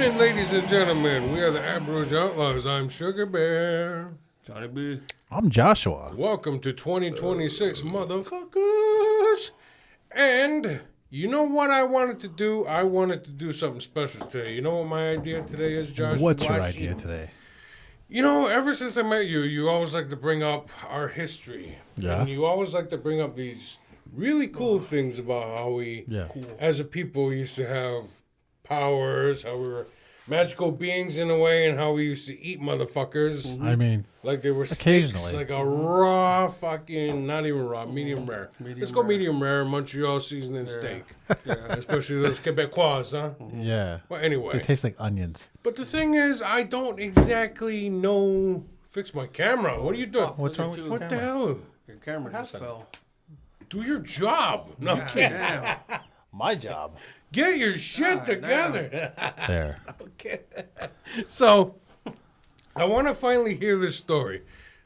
evening, ladies and gentlemen. We are the Aboriginal Outlaws. I'm Sugar Bear. Johnny B. I'm Joshua. Welcome to 2026, motherfuckers. And you know what I wanted to do? I wanted to do something special today. You know what my idea today is, Josh? What's your idea today? You know, ever since I met you, you always like to bring up our history. Yeah. And you always like to bring up these really cool things about how we, as a people, used to have powers, how we were magical beings in a way, and how we used to eat motherfuckers. I mean, like they were occasionally. steaks, like a raw fucking, not even raw, medium rare. Let's go medium rare, Montreal seasoning steak. Yeah. Especially those Quebecois, huh? Yeah. Well, anyway. They taste like onions. But the thing is, I don't exactly know. Fix my camera. What are you doing? What's wrong with your What camera? the hell? Your camera just fell. Do your job. No, I'm kidding. Damn. My job. Get your shit together. There. Okay. So, I want to finally hear this story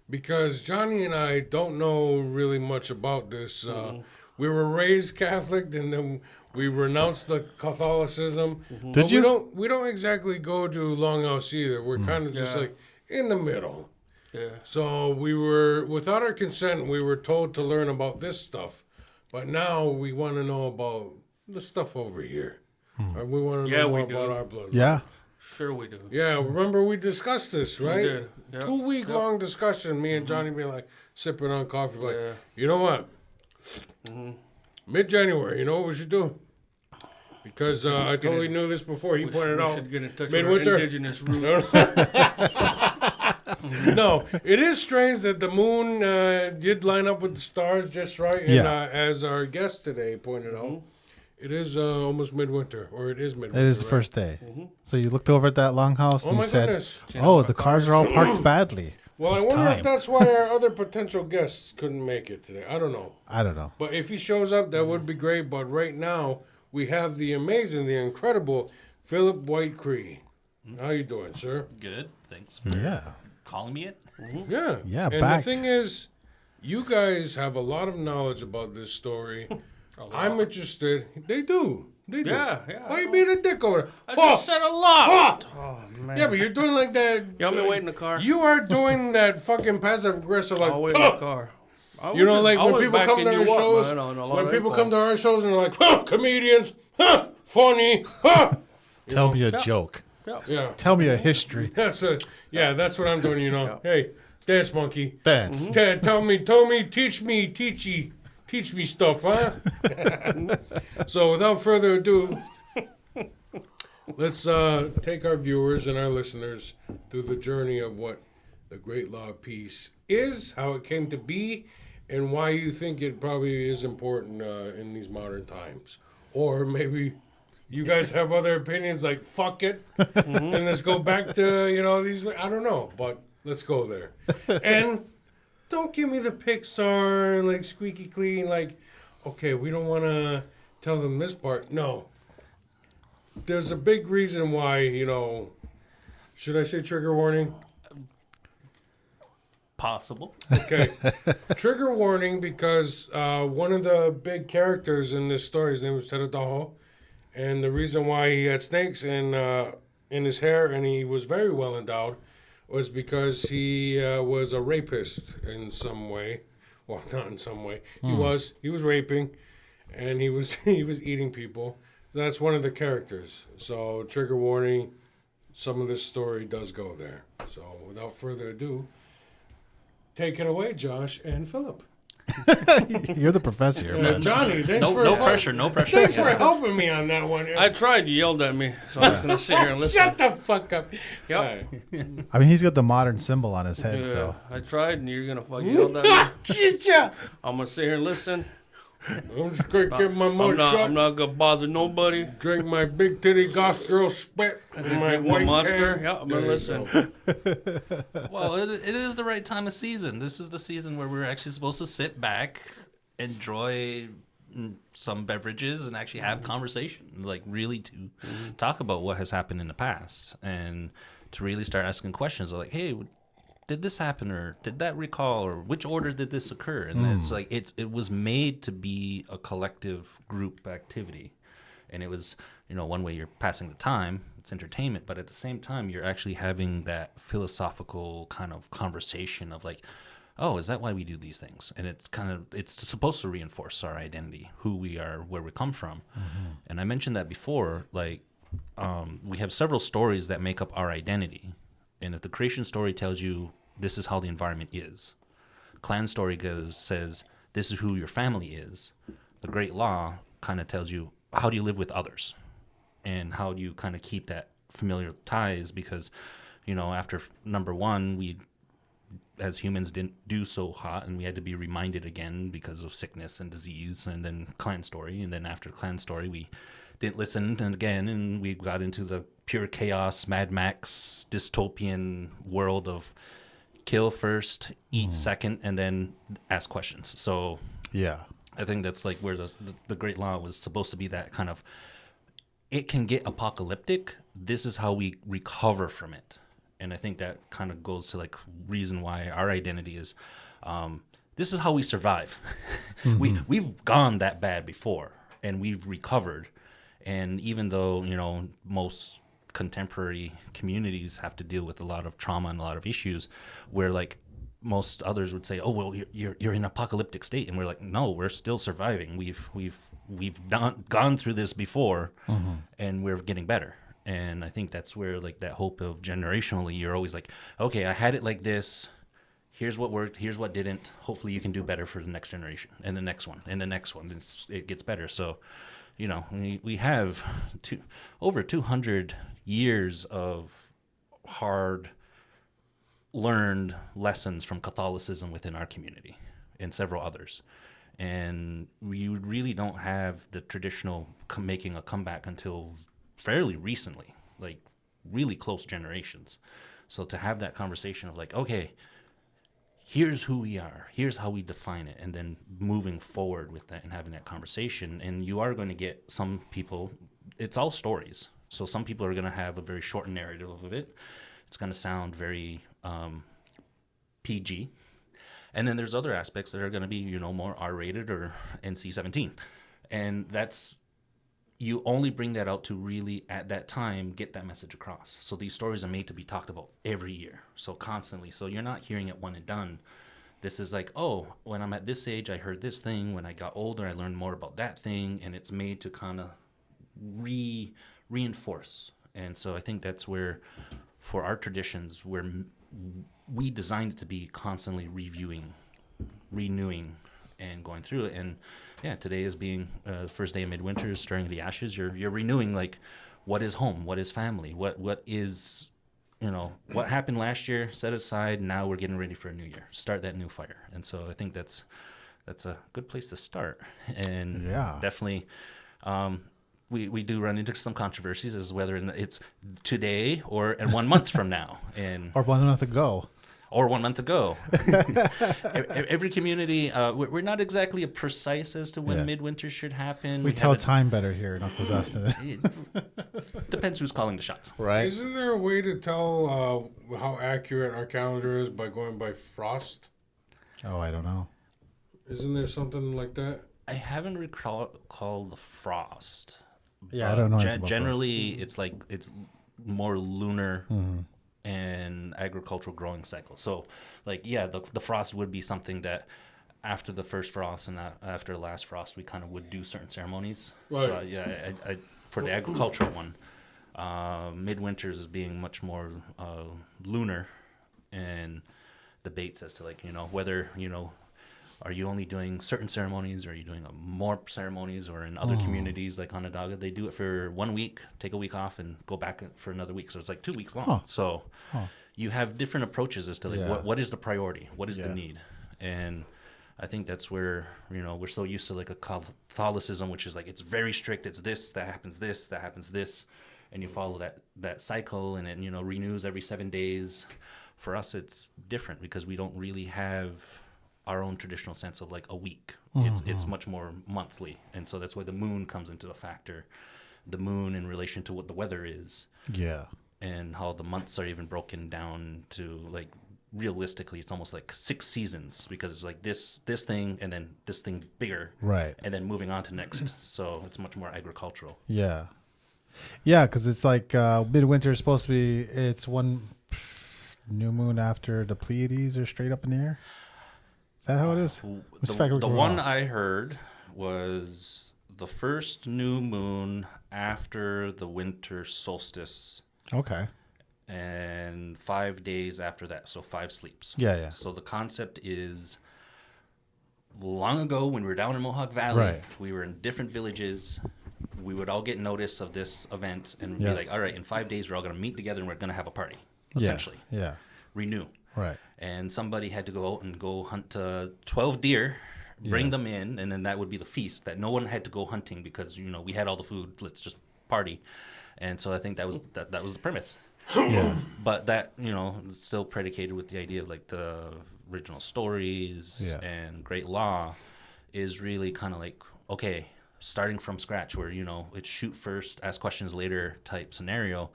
because Johnny and I don't know really much about this. We were raised Catholic, and then we renounced the Catholicism. Did you? We don't exactly go to Longhouse either. We're kind of just like in the middle. Yeah. So we were, without our consent, we were told to learn about this stuff. But now we want to know about the stuff over here. Or we want to know more about our blood. Yeah. Sure we do. Yeah, remember we discussed this, right? We did. Yep. 2-week long discussion. Me and Johnny being like sipping on coffee, like, Yeah. you know what? Mid-January, you know what we should do? Because I totally knew this before. He pointed out. We should get in touch Midwinter. with our indigenous roots. No, it is strange that the moon did line up with the stars just right. And as our guest today pointed out, it is almost midwinter, or it is midwinter. It is the first day. So you looked over at that longhouse and my you said, goodness. "Oh, the cars are all parked badly." Well, I It's wonder time. if that's why our other potential guests couldn't make it today. I don't know. I don't know. But if he shows up, that would be great. But right now, we have the amazing, the incredible Phillip White-Cree. How you doing, sir? Good, thanks for calling me it. Yeah. Yeah, And back. the thing is, you guys have a lot of knowledge about this story. I'm interested. They do. They do. Yeah. Why you being a dick over there? I just said a lot. Oh, man. Yeah, but you're doing like that. Y'all me wait in the car. You are doing that fucking passive aggressive, like, I'll wait in the car. You know, like I when was people come to backing our you up, shows, man, on a lot when of people info. come to our shows and they're like, comedians, funny, Tell me a joke. Yeah, Tell me a history. that's what I'm doing, you know. Hey, dance monkey. Dance. Tell me, teach me stuff, huh? So without further ado, let's take our viewers and our listeners through the journey of what the Great Law of Peace is, how it came to be, and why you think it probably is important in these modern times. Or maybe you guys have other opinions like, fuck it, and let's go back to, these, I don't know, but let's go there. And don't give me the Pixar, like, squeaky clean, like, okay, we don't want to tell them this part. No. There's a big reason why, should I say trigger warning? Possible. Okay. Trigger warning because one of the big characters in this story, his name was Teredaho, and the reason why he had snakes in his hair and he was very well endowed was because he was a rapist in some way. Well, not in some way. He was raping, and he was eating people. That's one of the characters. So trigger warning, some of this story does go there. So without further ado, take it away, Josh and Phillip. You're the professor here, man. Johnny, thanks No pressure. Thanks for helping me on that one. I tried. You yelled at me, so I was going to sit here and listen. Shut the fuck up. Yep. All right. I mean, he's got the modern symbol on his head, Yeah, so. I tried, and you're going to fucking yell at me. I'm going to sit here and listen. I'm just going to get my mouth shut. I'm not going to bother nobody. Drink my big titty goth girl spit. My Drink my white monster. can. Yeah, I'm going to listen. Well, it is the right time of season. This is the season where we're actually supposed to sit back, enjoy some beverages, and actually have conversation, like really to talk about what has happened in the past, and to really start asking questions like, hey, did this happen, or did that recall, or which order did this occur? And it's like it was made to be a collective group activity. And it was, one way you're passing the time, it's entertainment, but at the same time, you're actually having that philosophical kind of conversation of like, oh, is that why we do these things? And it's supposed to reinforce our identity, who we are, where we come from. And I mentioned that before, like, we have several stories that make up our identity. And if the creation story tells you this is how the environment is, clan story says this is who your family is, the great law kind of tells you how do you live with others and how do you kind of keep that familiar ties, because after number one, we as humans didn't do so hot and we had to be reminded again because of sickness and disease, and then clan story, and then after clan story we didn't listen and again, and we got into the pure chaos Mad Max dystopian world of kill first, eat second, and then ask questions. So Yeah. I think that's like where the great law was supposed to be, that kind of, it can get apocalyptic, this is how we recover from it. And I think that kind of goes to like reason why our identity is, this is how we survive. We've gone that bad before and we've recovered. And even though, most contemporary communities have to deal with a lot of trauma and a lot of issues, where like most others would say, oh, well, you're in apocalyptic state. And we're like, no, we're still surviving. We've gone through this before and we're getting better. And I think that's where like that hope of generationally, you're always like, okay, I had it like this. Here's what worked. Here's what didn't. Hopefully you can do better for the next generation and the next one and the next one. It gets better. So, we have over 200 years of hard learned lessons from Catholicism within our community and several others. And we really don't have the traditional making a comeback until fairly recently, like really close generations. So to have that conversation of like, okay, here's who we are, here's how we define it, and then moving forward with that and having that conversation. And you are going to get some people, it's all stories. So some people are going to have a very short narrative of it. It's going to sound very PG. And then there's other aspects that are going to be, more R-rated or NC-17. And that's, you only bring that out to really, at that time, get that message across. So these stories are made to be talked about every year, so constantly. So you're not hearing it one and done. This is like, oh, when I'm at this age, I heard this thing. When I got older, I learned more about that thing. And it's made to kind of reinforce. And so I think that's where, for our traditions, we designed it to be constantly reviewing, renewing, and going through it. And yeah, today is being first day of midwinter, stirring the ashes. You're renewing, like, what is home, what is family, what is, what happened last year, set aside. Now we're getting ready for a new year. Start that new fire. And so I think that's a good place to start. And Yeah. definitely, we do run into some controversies as whether it's today or 1 month from now, and Or 1 month ago. or 1 month ago. Every community, we're not exactly precise as to when Yeah. midwinter should happen. We tell haven't- time better here in Uncle Dustin. It depends who's calling the shots. Right? Isn't there a way to tell how accurate our calendar is by going by frost? Oh, I don't know. Isn't there something like that? I haven't recalled the frost. Yeah, I don't know. Gen- anything about generally, it's like it's more lunar and agricultural growing cycle. So, like, yeah, the frost would be something that after the first frost and after the last frost, we kind of would do certain ceremonies. Right. So, yeah, I for the agricultural one, midwinters is being much more lunar, and debates as to, like, whether, are you only doing certain ceremonies, or are you doing more ceremonies? Or in other communities like Onondaga, they do it for 1 week, take a week off, and go back for another week. So it's like 2 weeks long. Huh. So you have different approaches as to like Yeah. what is the priority, what is the Yeah. need, and I think that's where we're so used to like a Catholicism, which is like it's very strict. It's this that happens, this, and you follow that cycle, and it renews every 7 days. For us, it's different because we don't really have our own traditional sense of like a week. It's much more monthly, and so that's why the moon comes into a factor. The moon in relation to what the weather is, Yeah. and how the months are even broken down to like realistically it's almost like 6 seasons, because it's like this thing and then this thing bigger, Right. and then moving on to next. So it's much more agricultural. Yeah. Yeah, because it's like midwinter is supposed to be, it's one new moon after the Pleiades are straight up in the air. Is that how it is? The one I heard was the first new moon after the winter solstice, Okay. and 5 days after that, so 5 sleeps. Yeah. So the concept is, long ago when we were down in Mohawk Valley, Right. we were in different villages. We would all get notice of this event and Yeah. be like, all right, in 5 days we're all going to meet together and we're going to have a party, essentially. Yeah. Renew. Right. And somebody had to go out and go hunt 12 deer, bring them in, and then that would be the feast, that no one had to go hunting because, we had all the food, let's just party. And so I think that was the premise. Yeah. But that, is still predicated with the idea of like the original stories and great law is really kind of like, okay, starting from scratch where, it's shoot first, ask questions later type scenario.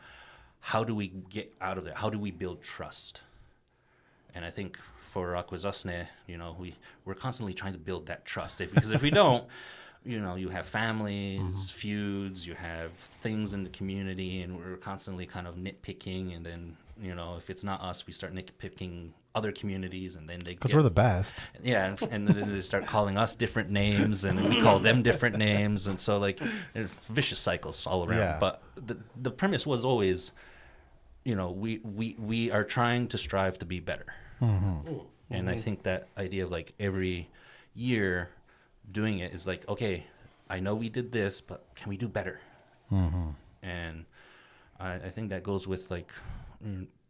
How do we get out of there? How do we build trust? And I think for Haudenosaunee, we're constantly trying to build that trust. Because if we don't, you have families, feuds, you have things in the community, and we're constantly kind of nitpicking. And then, if it's not us, we start nitpicking other communities, and then they Because we're the best. Yeah, and then they start calling us different names, and we call them different names, and so like it's vicious cycles all around. Yeah. But the premise was always, we are trying to strive to be better, and I think that idea of like every year doing it is like, okay, I know we did this, but can we do better? And I think that goes with like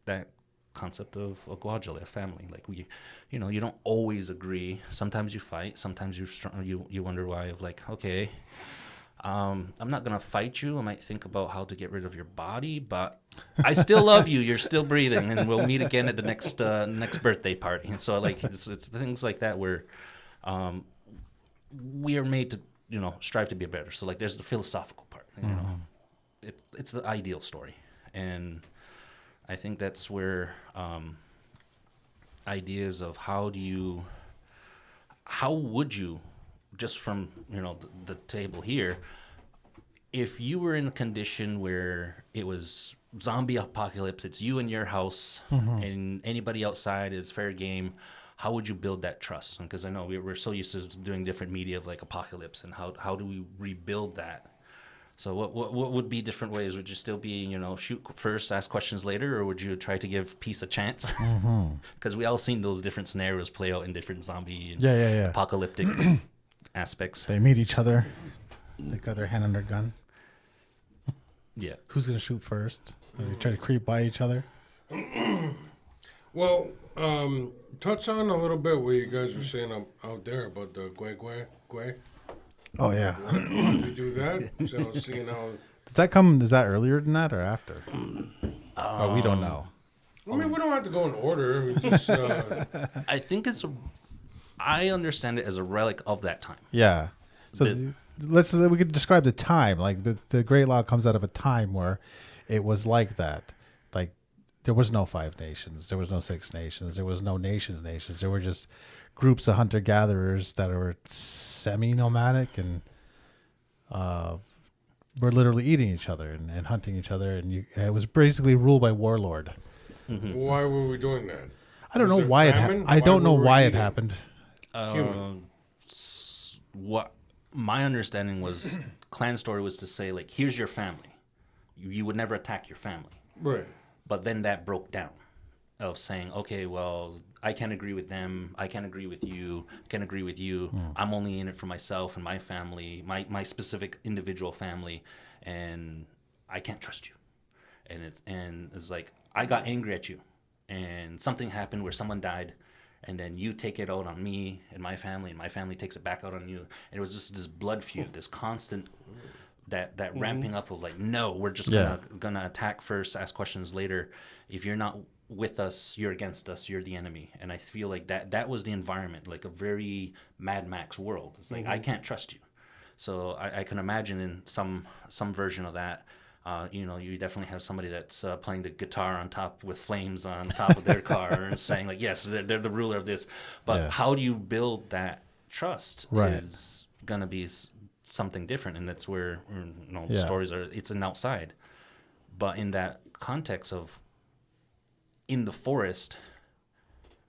that concept of a Guajale, a family. Like you don't always agree. Sometimes you fight. Sometimes you wonder why. Of like, okay, I'm not gonna fight you. I might think about how to get rid of your body, but I still love you. You're still breathing, and we'll meet again at the next birthday party. And so like it's things like that where we are made to strive to be better. So like there's the philosophical part. It's the ideal story, and I think that's where ideas of how would you, just from the table here, if you were in a condition where it was zombie apocalypse, it's you in your house, and anybody outside is fair game, how would you build that trust? Because I know we're so used to doing different media of like apocalypse, and how do we rebuild that? So what would be different ways? Would you still be, shoot first, ask questions later, or would you try to give peace a chance? Because we all seen those different scenarios play out in different zombie and apocalyptic aspects. They meet each other. They got their hand on their gun. Yeah. Who's going to shoot first? They try to creep by each other. Well, touch on a little bit what you guys were saying out there about the gwe. Oh, yeah. We do that. So seeing how. Is that earlier than that or after? We don't know. I mean, we don't have to go in order. We just. I think I understand it as a relic of that time. Yeah. So we could describe the time. Like the Great Law comes out of a time where it was like that. Like there was no 5 nations. There was no 6 nations. There was no nations. There were just groups of hunter-gatherers that were semi-nomadic and were literally eating each other and hunting each other. And it was basically ruled by warlord. Why were we doing that? I don't know Was there why famine? I don't know were we why it eating? happened. Human. What my understanding was, clan story was to say like, here's your family. You would never attack your family. Right. But then that broke down of saying, okay, well, I can't agree with them. I can't agree with you. I can't agree with you. I'm only in it for myself and my family, my specific individual family, and I can't trust you. And it's like, I got angry at you, and something happened where someone died, and then you take it out on me and my family takes it back out on you. And it was just this blood feud, this constant that ramping up of like, no, we're just gonna attack first, ask questions later. If you're not with us, you're against us, you're the enemy. And I feel like that was the environment, like a very Mad Max world. It's like, I can't trust you. So I can imagine in some version of that, You definitely have somebody that's playing the guitar on top with flames on top of their car and saying like, yes, they're the ruler of this. But how do you build that trust is going to be something different. And that's where, stories it's an outside. But in that context of in the forest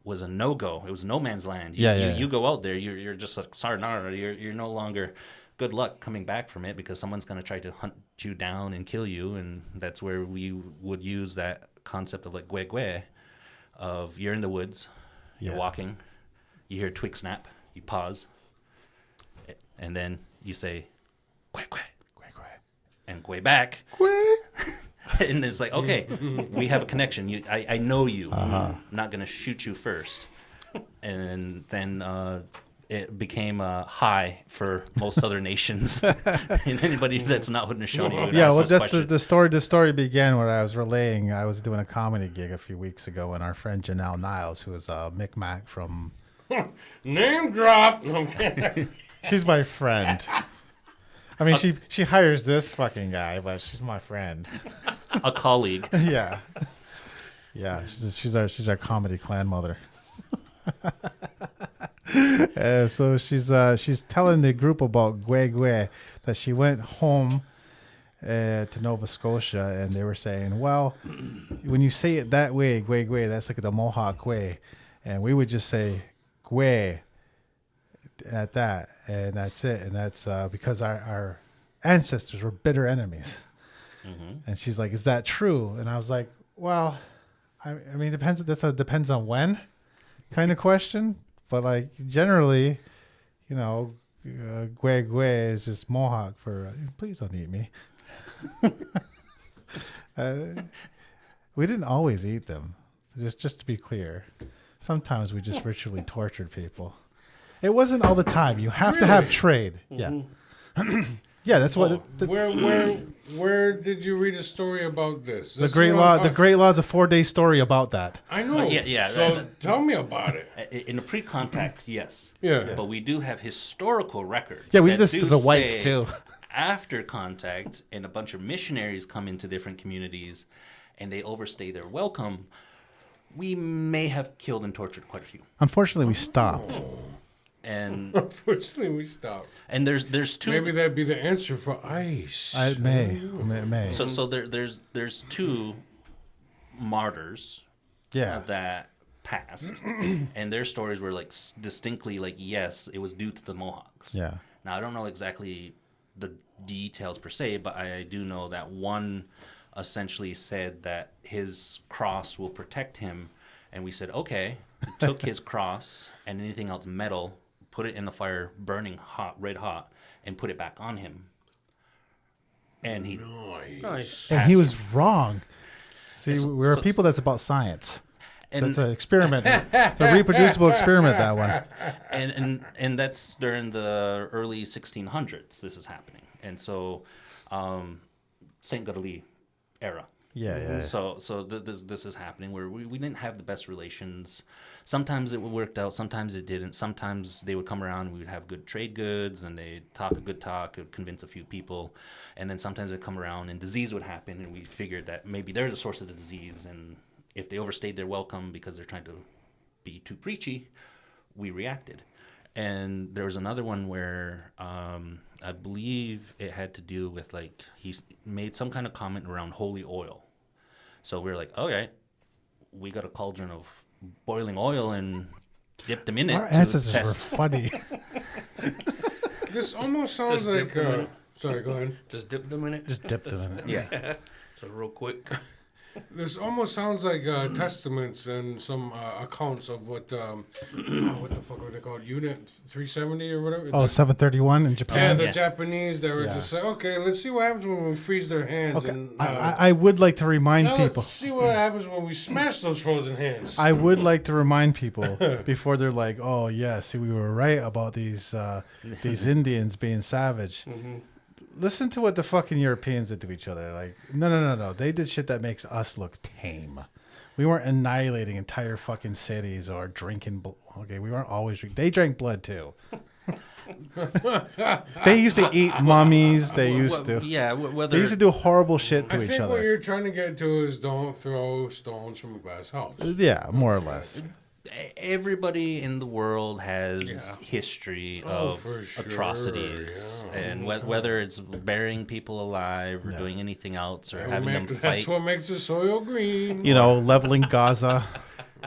was a no-go. It was no man's land. You go out there, you're just like, sayonara. You're no longer... Good luck coming back from it because someone's going to try to hunt you down and kill you. And that's where we would use that concept of like gwe, of you're in the woods, you're walking, you hear a twig snap, you pause, and then you say, gwe, and gwe back. And it's like, okay, we have a connection. I know you. I'm not going to shoot you first. And then... it became a high for most other nations, and anybody that's not Haudenosaunee would ask that's the story. The story began where I was relaying. I was doing a comedy gig a few weeks ago, and our friend Janelle Niles, who is a Micmac from name drop. She's my friend. I mean, she hires this fucking guy, but she's my friend, a colleague. Yeah. She's our comedy clan mother. So she's telling the group about gwe that she went home to Nova Scotia, and they were saying, well, when you say it that way, gwe, that's like the Mohawk way, and we would just say gwe at that, and that's it, and that's because our ancestors were bitter enemies. And she's like, is that true? And I was like, well, I mean, depends on when kind of question. But like generally, gwe is just Mohawk for please don't eat me. We didn't always eat them. Just to be clear, sometimes we just ritually tortured people. It wasn't all the time. You have to have trade. Yeah. Yeah, that's what. Where did you read a story about this? The Great Law. The Great Law is a 4-day story about that. I know. Yeah. So tell me about it. In the pre-contact, yes. Yeah. But we do have historical records. Yeah, we listened to the whites too. After contact, and a bunch of missionaries come into different communities, and they overstay their welcome, we may have killed and tortured quite a few. Unfortunately, we stopped. And unfortunately, we stopped. And there's two. Maybe that'd be the answer for ice. It may. So there's two martyrs. Yeah. That passed, and their stories were like distinctly like, yes, it was due to the Mohawks. Yeah. Now I don't know exactly the details per se, but I do know that one essentially said that his cross will protect him, and we said okay. Took his cross and anything else metal, put it in the fire, burning hot, red hot, and put it back on him. And he and he was wrong. See, we're people that's about science. And that's an experiment. It's a reproducible experiment, that one. And that's during the early 1600s this is happening. And so St. Gaudelie era. Yeah. So this is happening where we didn't have the best relations. Sometimes it worked out, sometimes it didn't. Sometimes they would come around, we would have good trade goods, and they'd talk a good talk, it would convince a few people. And then sometimes they'd come around and disease would happen, and we figured that maybe they're the source of the disease. And if they overstayed their welcome because they're trying to be too preachy, we reacted. And there was another one where I believe it had to do with like he made some kind of comment around holy oil. So we were like, okay, we got a cauldron of boiling oil and dipped them in it. Our ancestors were funny. This almost sounds like. Sorry, go ahead. Just dip them in it. Just dip them in it. Yeah. Just real quick. This almost sounds like testaments and some accounts of what the fuck are they called? Unit 370 or whatever? 731 in Japan? Yeah, the Japanese that were just like, okay, let's see what happens when we freeze their hands. Okay. And, I would like to remind people. Let's see what happens when we smash those frozen hands. I would like to remind people before they're like, oh, yeah, see, we were right about these Indians being savage. Mm-hmm. Listen to what the fucking Europeans did to each other. Like, no. They did shit that makes us look tame. We weren't annihilating entire fucking cities or drinking. Okay, we weren't always drinking. They drank blood too. They used to eat mummies. They used to. Yeah, They whether used to do horrible shit to I each think what other. you're trying to get to is don't throw stones from a glass house. Yeah, more or less. everybody in the world has Yeah. history Oh, of for sure, atrocities, yeah. and whether it's burying people alive or doing anything else or That having them that's fight what makes the soil green. You know, leveling Gaza.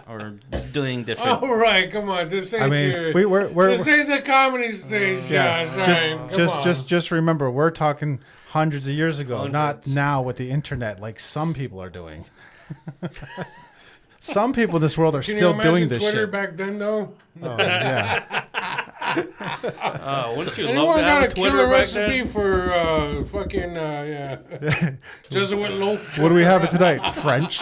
or doing different. All right, come on. This ain't I mean, your, we're this ain't the comedy stage, yeah. Josh. All right, come on. Just remember, we're talking hundreds of years ago, not Hundreds. now with the internet, like some people are doing. Some people in this world are Can still you imagine doing this Twitter shit. back then, though? Oh, yeah. Wouldn't you Anyone love to got have a a Twitter killer back recipe then? for fucking Jesuit loaf? What do we have tonight? French.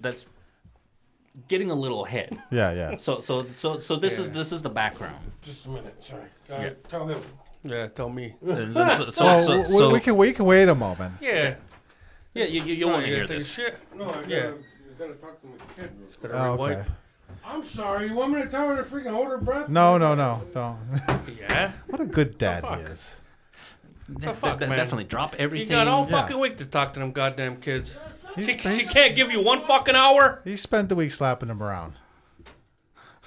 That's getting a little ahead. Yeah. So this is the background. Just a minute, sorry. Yeah. Tell him. Yeah, tell me. We can wait a moment. Yeah. yeah, you want to hear take a this. shit. No, I Yeah. gotta talk to my kid. Gotta Oh, rewipe. okay. I'm sorry. You want me to tell her to freaking hold her breath? No, don't. Yeah. What a good dad he is. fuck, man? Definitely drop You everything. got all Yeah. fucking week to talk to them goddamn kids. She He's, can't give you one fucking hour? he spent the week slapping him around.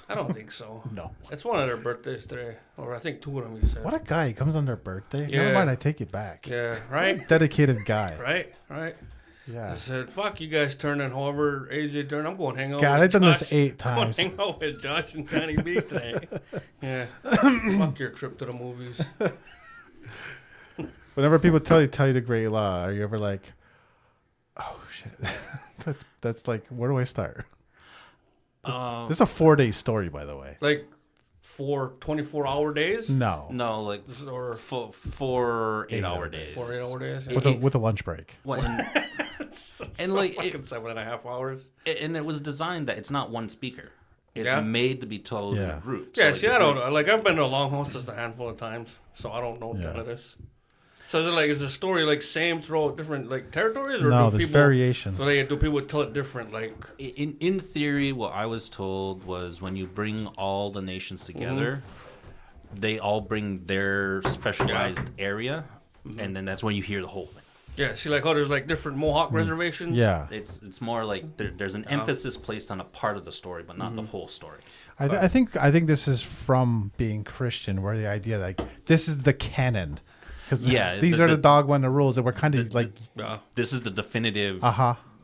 I don't think so. No. It's one of their birthdays today. Or I think two of them, he said. What a guy. He comes on their birthday. Yeah. Never mind, I take it back. Yeah, right? Dedicated guy. Right. Yeah. I said, fuck you guys turning however AJ turned. I'm going to hang out God, with I've done this Josh. 8 I'm going times. to hang out with Josh and Johnny B today. Yeah. Fuck your trip to the movies. Whenever people tell you the great law, are you ever like, oh shit, that's like, where do I start? This is a 4-day story, by the way. Like 24-hour days? No, No, like Or four 8-hour days. 4 8-hour days? Yeah. with a lunch break. Well, and So like fucking 7.5 hours. and it was designed that it's not one speaker. It's Yeah. made to be told Yeah. in groups. Yeah, So, see, I don't know. Like, I've been to a long host just a handful of times, so I don't know Yeah. none of this. So is the story like same throughout different like territories, or No, do there's people variations. do people tell it different? Like, In theory, what I was told was when you bring all the nations together, they all bring their specialized area, and then that's when you hear the whole thing. yeah, see, like, there's like different Mohawk reservations. Yeah, It's more like there's an emphasis placed on a part of the story, but not the whole story. I think this is from being Christian, where the idea like this is the canon, because Yeah, these are the dogma and the rules that we're kind of like, Yeah. This is the definitive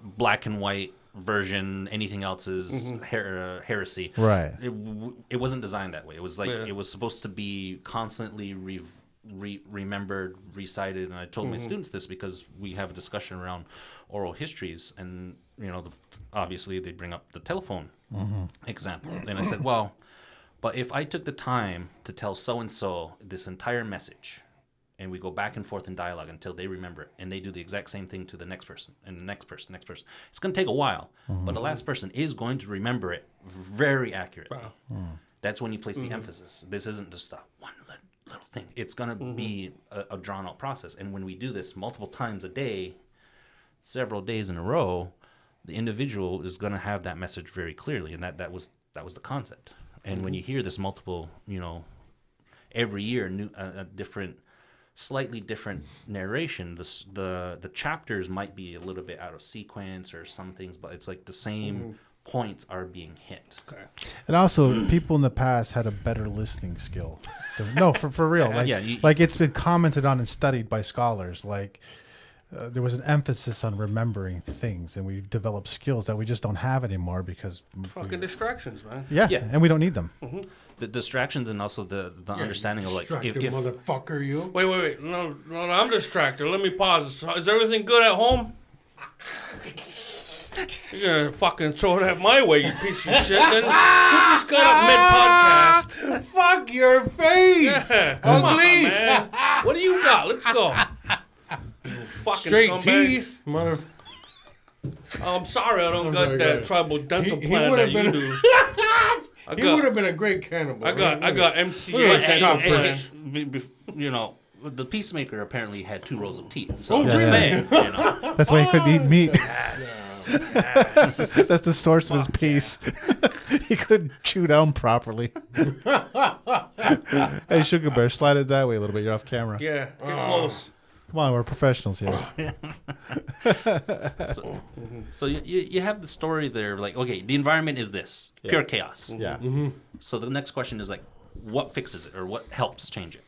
black and white version. Anything else is heresy. right. It wasn't designed that way. It was like Yeah. it was supposed to be constantly remembered, recited. And I told my students this because we have a discussion around oral histories, and obviously they bring up the telephone example. And I said, well, but if I took the time to tell so and so this entire message, and we go back and forth in dialogue until they remember it, and they do the exact same thing to the next person and the next person, it's going to take a while, but the last person is going to remember it very accurately. That's when you place the emphasis. This isn't just one little thing. It's going to be a drawn out process. And when we do this multiple times a day, several days in a row, the individual is going to have that message very clearly. And that was the concept. And when you hear this multiple, every year, a different, slightly different narration, the chapters might be a little bit out of sequence or some things, but it's like the same points are being hit. Okay. And also, people in the past had a better listening skill. No, for real. Like, like it's been commented on and studied by scholars. Like there was an emphasis on remembering things, and we've developed skills that we just don't have anymore because Fucking distractions, man. yeah, and we don't need them. The distractions and also the understanding of like Distracted motherfucker, you. Wait. No, I'm distracted. Let me pause. Is everything good at home? You're gonna fucking throw that my way, you piece of shit. Then who just got up mid-podcast? Fuck your face. Yeah, come on, Ugly. man. What do you got? Let's go. You fucking Straight scumbag. teeth, mother. Oh, I'm sorry I don't got sorry, that guys. tribal dental He plan would've that you been- do. He would have been a great cannibal. I got right? MCA Look at that dental chop plan. the peacemaker apparently had 2 rows of teeth. So Oh, I'm just really? saying, That's why he couldn't eat meat. That's the source of his peace. He couldn't chew down properly. Hey, Sugar Bear, slide it that way a little bit. You're off camera. Yeah, get close. Come on, we're professionals here. So you have the story there, like, okay, the environment is this, pure chaos. Yeah. So the next question is like, what fixes it or what helps change it?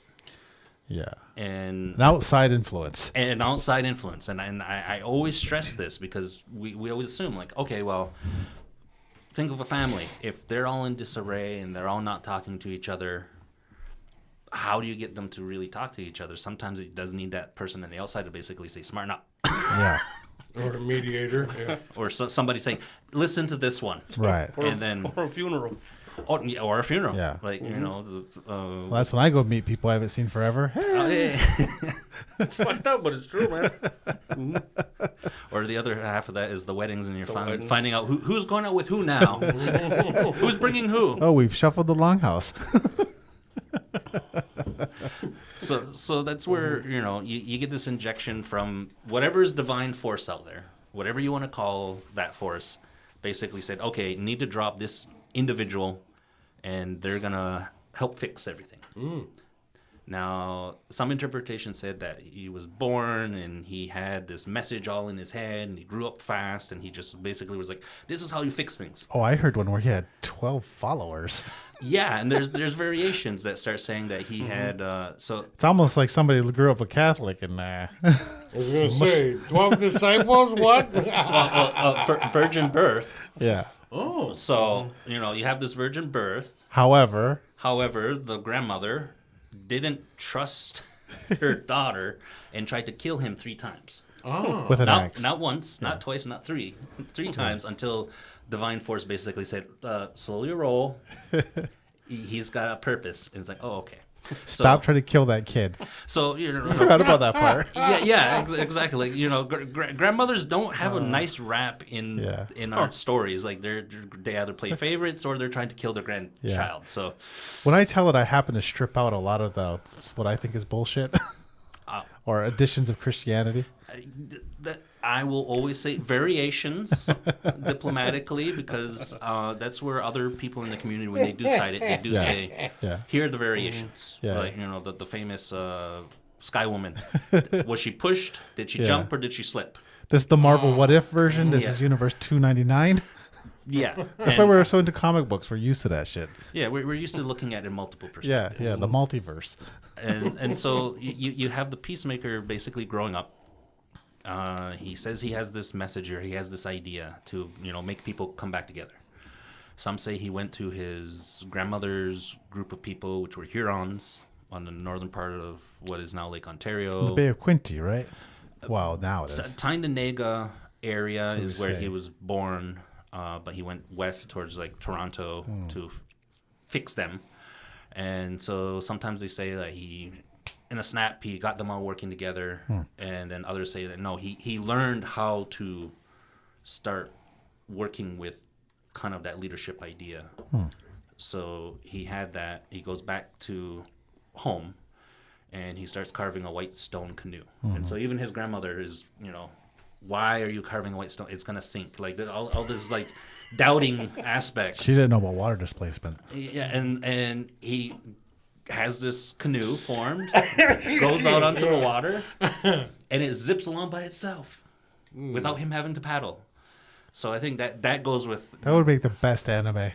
Yeah. And An outside influence. an outside influence. And I always stress this because we always assume, like, okay, well, think of a family. If they're all in disarray and they're all not talking to each other, how do you get them to really talk to each other? Sometimes it does need that person on the outside to basically say, smarten up. Yeah. Or a mediator. Yeah. Or somebody saying, listen to this one. Right. And then, Or a funeral. or a funeral. Yeah. Like, you know, Well, that's when I go meet people I haven't seen forever. Hey. It's fucked up, but it's true, man. Or the other half of that is the weddings, and you're weddings. finding out who's going out with who now. Who's bringing who. Oh, we've shuffled the longhouse. So that's where, you know, you get this injection from whatever is divine force out there, whatever you want to call that force, basically said, okay, need to drop this individual, and they're going to help fix everything. Now, some interpretation said that he was born and he had this message all in his head, and he grew up fast, and he just basically was like, this is how you fix things. Oh, I heard one where he had 12 followers. Yeah, and there's variations that start saying that he had, so... It's almost like somebody who grew up a Catholic and I was going to say, 12 disciples? What? virgin birth. yeah. Oh. So, you know, you have this virgin birth. However, The grandmother didn't trust her daughter and tried to kill him 3 times. Oh. with an axe. Not once, not twice, not 3. 3 times until divine force basically said, slowly roll. He's got a purpose. And it's like, oh, okay. Stop trying to kill that kid. So, you know, I forgot about that part. exactly. Like, you know, grandmothers don't have a nice rap in our stories. Like they either play favorites or they're trying to kill their grandchild. So When I tell it, I happen to strip out a lot of what I think is bullshit or additions of Christianity. I will always say variations diplomatically, because that's where other people in the community, when they do cite it, they do say, here are the variations. Yeah. Like, you know, the famous Sky Woman. Was she pushed? Did she jump, or did she slip? This is the Marvel What If version. This is Universe 299. Yeah. That's why we're so into comic books. We're used to that shit. Yeah, we're used to looking at it in multiple Yeah, perspectives. the multiverse. And so you have the peacemaker basically growing up. He says he has this message, or he has this idea to, you know, make people come back together. Some say he went to his grandmother's group of people, which were Hurons, on the northern part of what is now Lake Ontario. The Bay of Quinte, right? Well, now it is. Tyndonega area That's what is we where say. he was born, but he went west towards like Toronto to fix them. And so sometimes they say that in a snap, he got them all working together, and then others say that no, he learned how to start working with kind of that leadership idea. So he had that. He goes back to home, and he starts carving a white stone canoe. And so even his grandmother is, you know, why are you carving a white stone? It's gonna sink. Like all this like doubting aspects. She didn't know about water displacement. Yeah, and he has this canoe formed, goes out onto the water, and it zips along by itself without him having to paddle. So I think that goes with... That would make the best anime.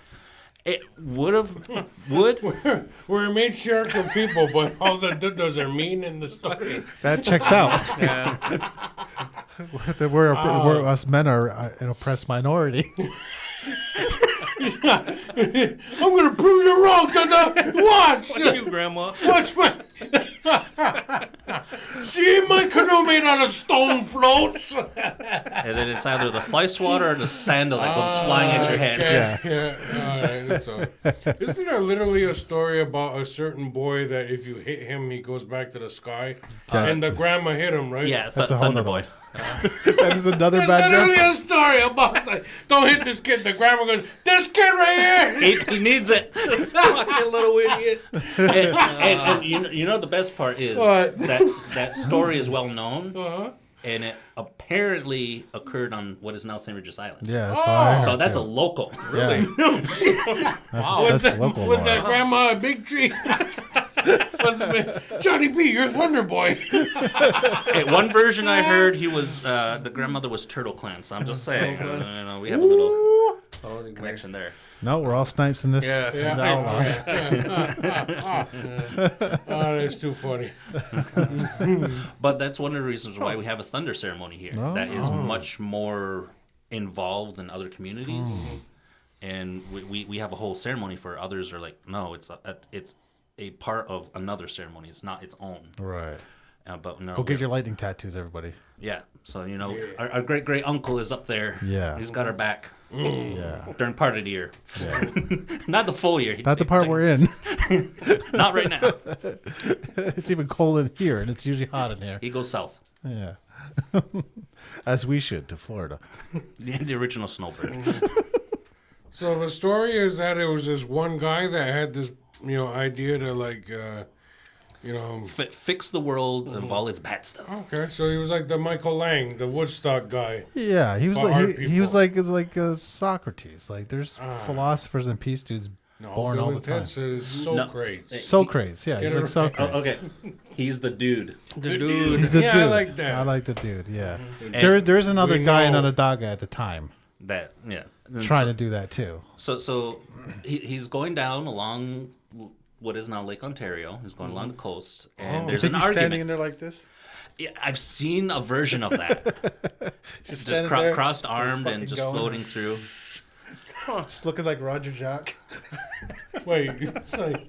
It would. We're a main shark of people, but all the dildos are mean in the stories. That checks out. Yeah. we're us men are an oppressed minority. I'm gonna prove you wrong, Dada. Watch. Fuck you, Grandma. Watch my. See, my canoe made out of stone floats. And then it's either the fly swatter or the sandal that comes flying at your head. Okay. Yeah. All right. That's all. Isn't there literally a story about a certain boy that if you hit him, he goes back to the sky? And the grandma hit him, right? Yeah, That's a whole Thunder nother Boy. That is another There's bad literally reference. a story about like, don't hit this kid. The grandma goes, this kid right here. He needs it. Fucking little idiot. And you know the best part is What? that story is well known. Uh-huh. and it apparently occurred on what is now St. Regis Island. Yeah, that's what I heard So that's a too. local. Really? Was That's local was lore. that grandma a big tree? Was it Johnny B, you're Thunder Boy. Hey, one version I heard, he was the grandmother was Turtle Clan. So I'm just saying, we have a little connection there. No, we're all snipes in this. Yeah. in the Outlaws. Oh, that's too funny. But that's one of the reasons why we have a thunder ceremony here. Oh. That is much more involved than other communities, and we have a whole ceremony for others. Are like, no, it's a part of another ceremony. It's not its own. Right. But no, Go get your lightning tattoos, everybody. yeah. So our great great uncle is up there. Yeah. He's got our back Yeah. during part of the year, Yeah. not the full year. Not the part we're in. Not right now. It's even cold in here, and it's usually hot in here. He goes south. Yeah. As we should to Florida. The original snowbird. So the story is that it was this one guy that had this, idea to like, Fix the world of all its bad stuff. Okay, so he was like the Michael Lang, the Woodstock guy. Yeah, he was For art like he was people. like Socrates. Like there's philosophers and peace dudes No, born Bill all the and Ted time. said it's so No. great. Socrates, yeah, he's Get like it Socrates. Oh, okay. He's the dude. The dude. He's the Yeah, dude. I like that. I like the dude. Yeah, And there's another we guy in know- Onondaga at the time that, yeah. And trying to do that too. So he's going down along what is now Lake Ontario. He's going along the coast, and there's an argument. there like this? Yeah, I've seen a version of that. just standing there, crossed armed fucking and just going. floating through. Just looking like Roger Jack Wait, it's like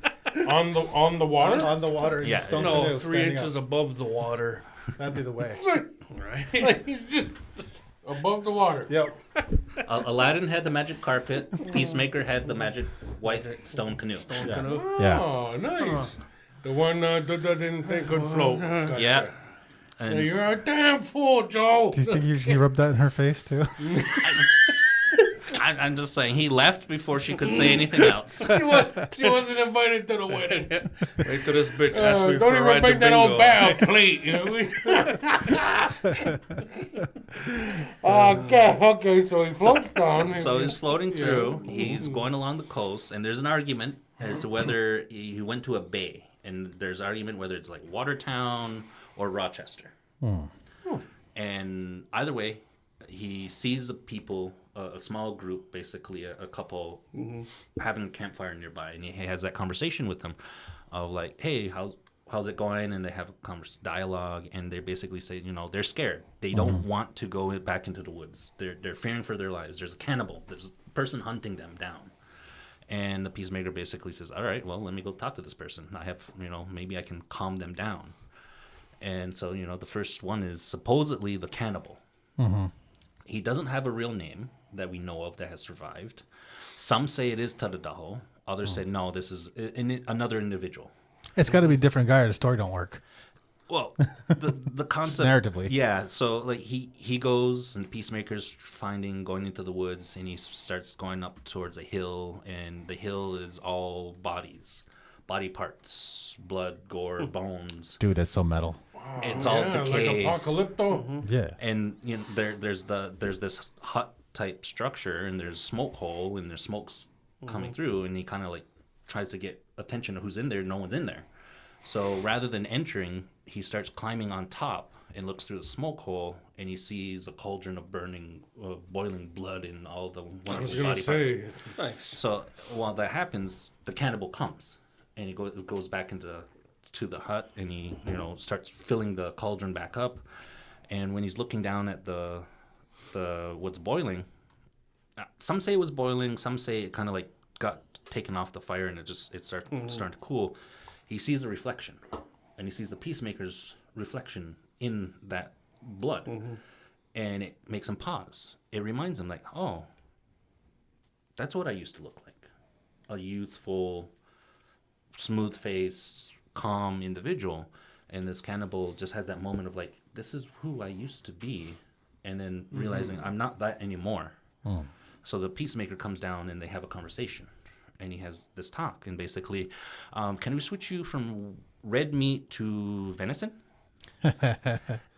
on the water? on the water. In Yeah. the stone No, canoe, 3 standing inches up. above the water. That'd be the way. Right? Like he's just above the water. Yep. Aladdin had the magic carpet. Peacemaker had the magic white stone canoe. Yeah. Yeah. Oh, nice. The one that didn't think could float. Gotcha. Yeah. And You're a damn fool, Joe. Do you think he rubbed that in her face too? I'm just saying, he left before she could say anything else. She wasn't invited to the wedding. Wait till this bitch asks me Don't for a even ride to bring that bingo. old bad plate. Oh, God. Okay, so he floats down. So he's floating through. He's going along the coast, and there's an argument as to whether he went to a bay. And there's argument whether it's like Watertown or Rochester. And either way, he sees the people, a small group, basically a couple, having a campfire nearby, and he has that conversation with them, of like, "Hey, how's it going?" And they have a dialogue, and they basically say, they're scared. They don't want to go back into the woods. They're fearing for their lives. There's a cannibal. There's a person hunting them down. And the peacemaker basically says, "All right, well, let me go talk to this person. I have, maybe I can calm them down." And so, the first one is supposedly the cannibal. He doesn't have a real name that we know of that has survived. Some say it is Tadadaho. Others say, no, this is another individual. It's got to be a different guy or the story don't work. Well, the concept narratively. yeah. So like he goes, and Peacemaker's going into the woods, and he starts going up towards a hill, and the hill is all body parts, blood, gore, bones. Dude, that's so metal. It's all decay. Like Apocalypto. Yeah. And there's this hut type structure, and there's smoke hole, and there's smokes coming through, and he kind of like tries to get attention of who's in there. No one's in there. So rather than entering, he starts climbing on top and looks through the smoke hole, and he sees a cauldron of boiling blood and all the I was wonderful gonna body parts. say. Nice. So while that happens, the cannibal comes, and he goes back into the hut, and he starts filling the cauldron back up. And when he's looking down at the what's boiling, some say it was boiling, some say it kind of like got taken off the fire, and it starting to cool. He sees the reflection, and he sees the Peacemaker's reflection in that blood, and it makes him pause. It reminds him like, oh, that's what I used to look like, a youthful, smooth-faced, calm individual. And this cannibal just has that moment of like, this is who I used to be, and then realizing I'm not that anymore. So the Peacemaker comes down, and they have a conversation, and he has this talk, and basically, can we switch you from red meat to venison?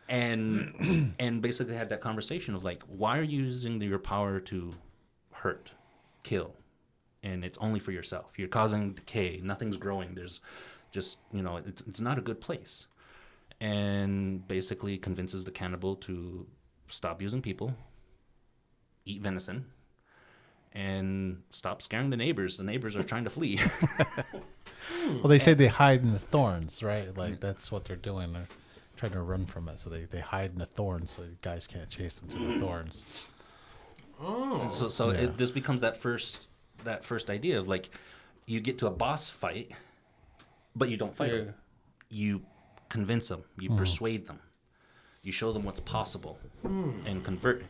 and basically had that conversation of like, why are you using your power to hurt, kill, and it's only for yourself? You're causing decay. Nothing's growing. There's just, it's not a good place. And basically convinces the cannibal to stop using people, eat venison, and stop scaring the neighbors. The neighbors are trying to flee. Well, they say they hide in the thorns, right? Like that's what they're doing. They're trying to run from it, so they hide in the thorns, so you guys can't chase them through the thorns. Oh. So Yeah. this becomes that first idea of like, you get to a boss fight, but you don't fight Yeah. them. You convince them. You persuade them. You show them what's possible and convert.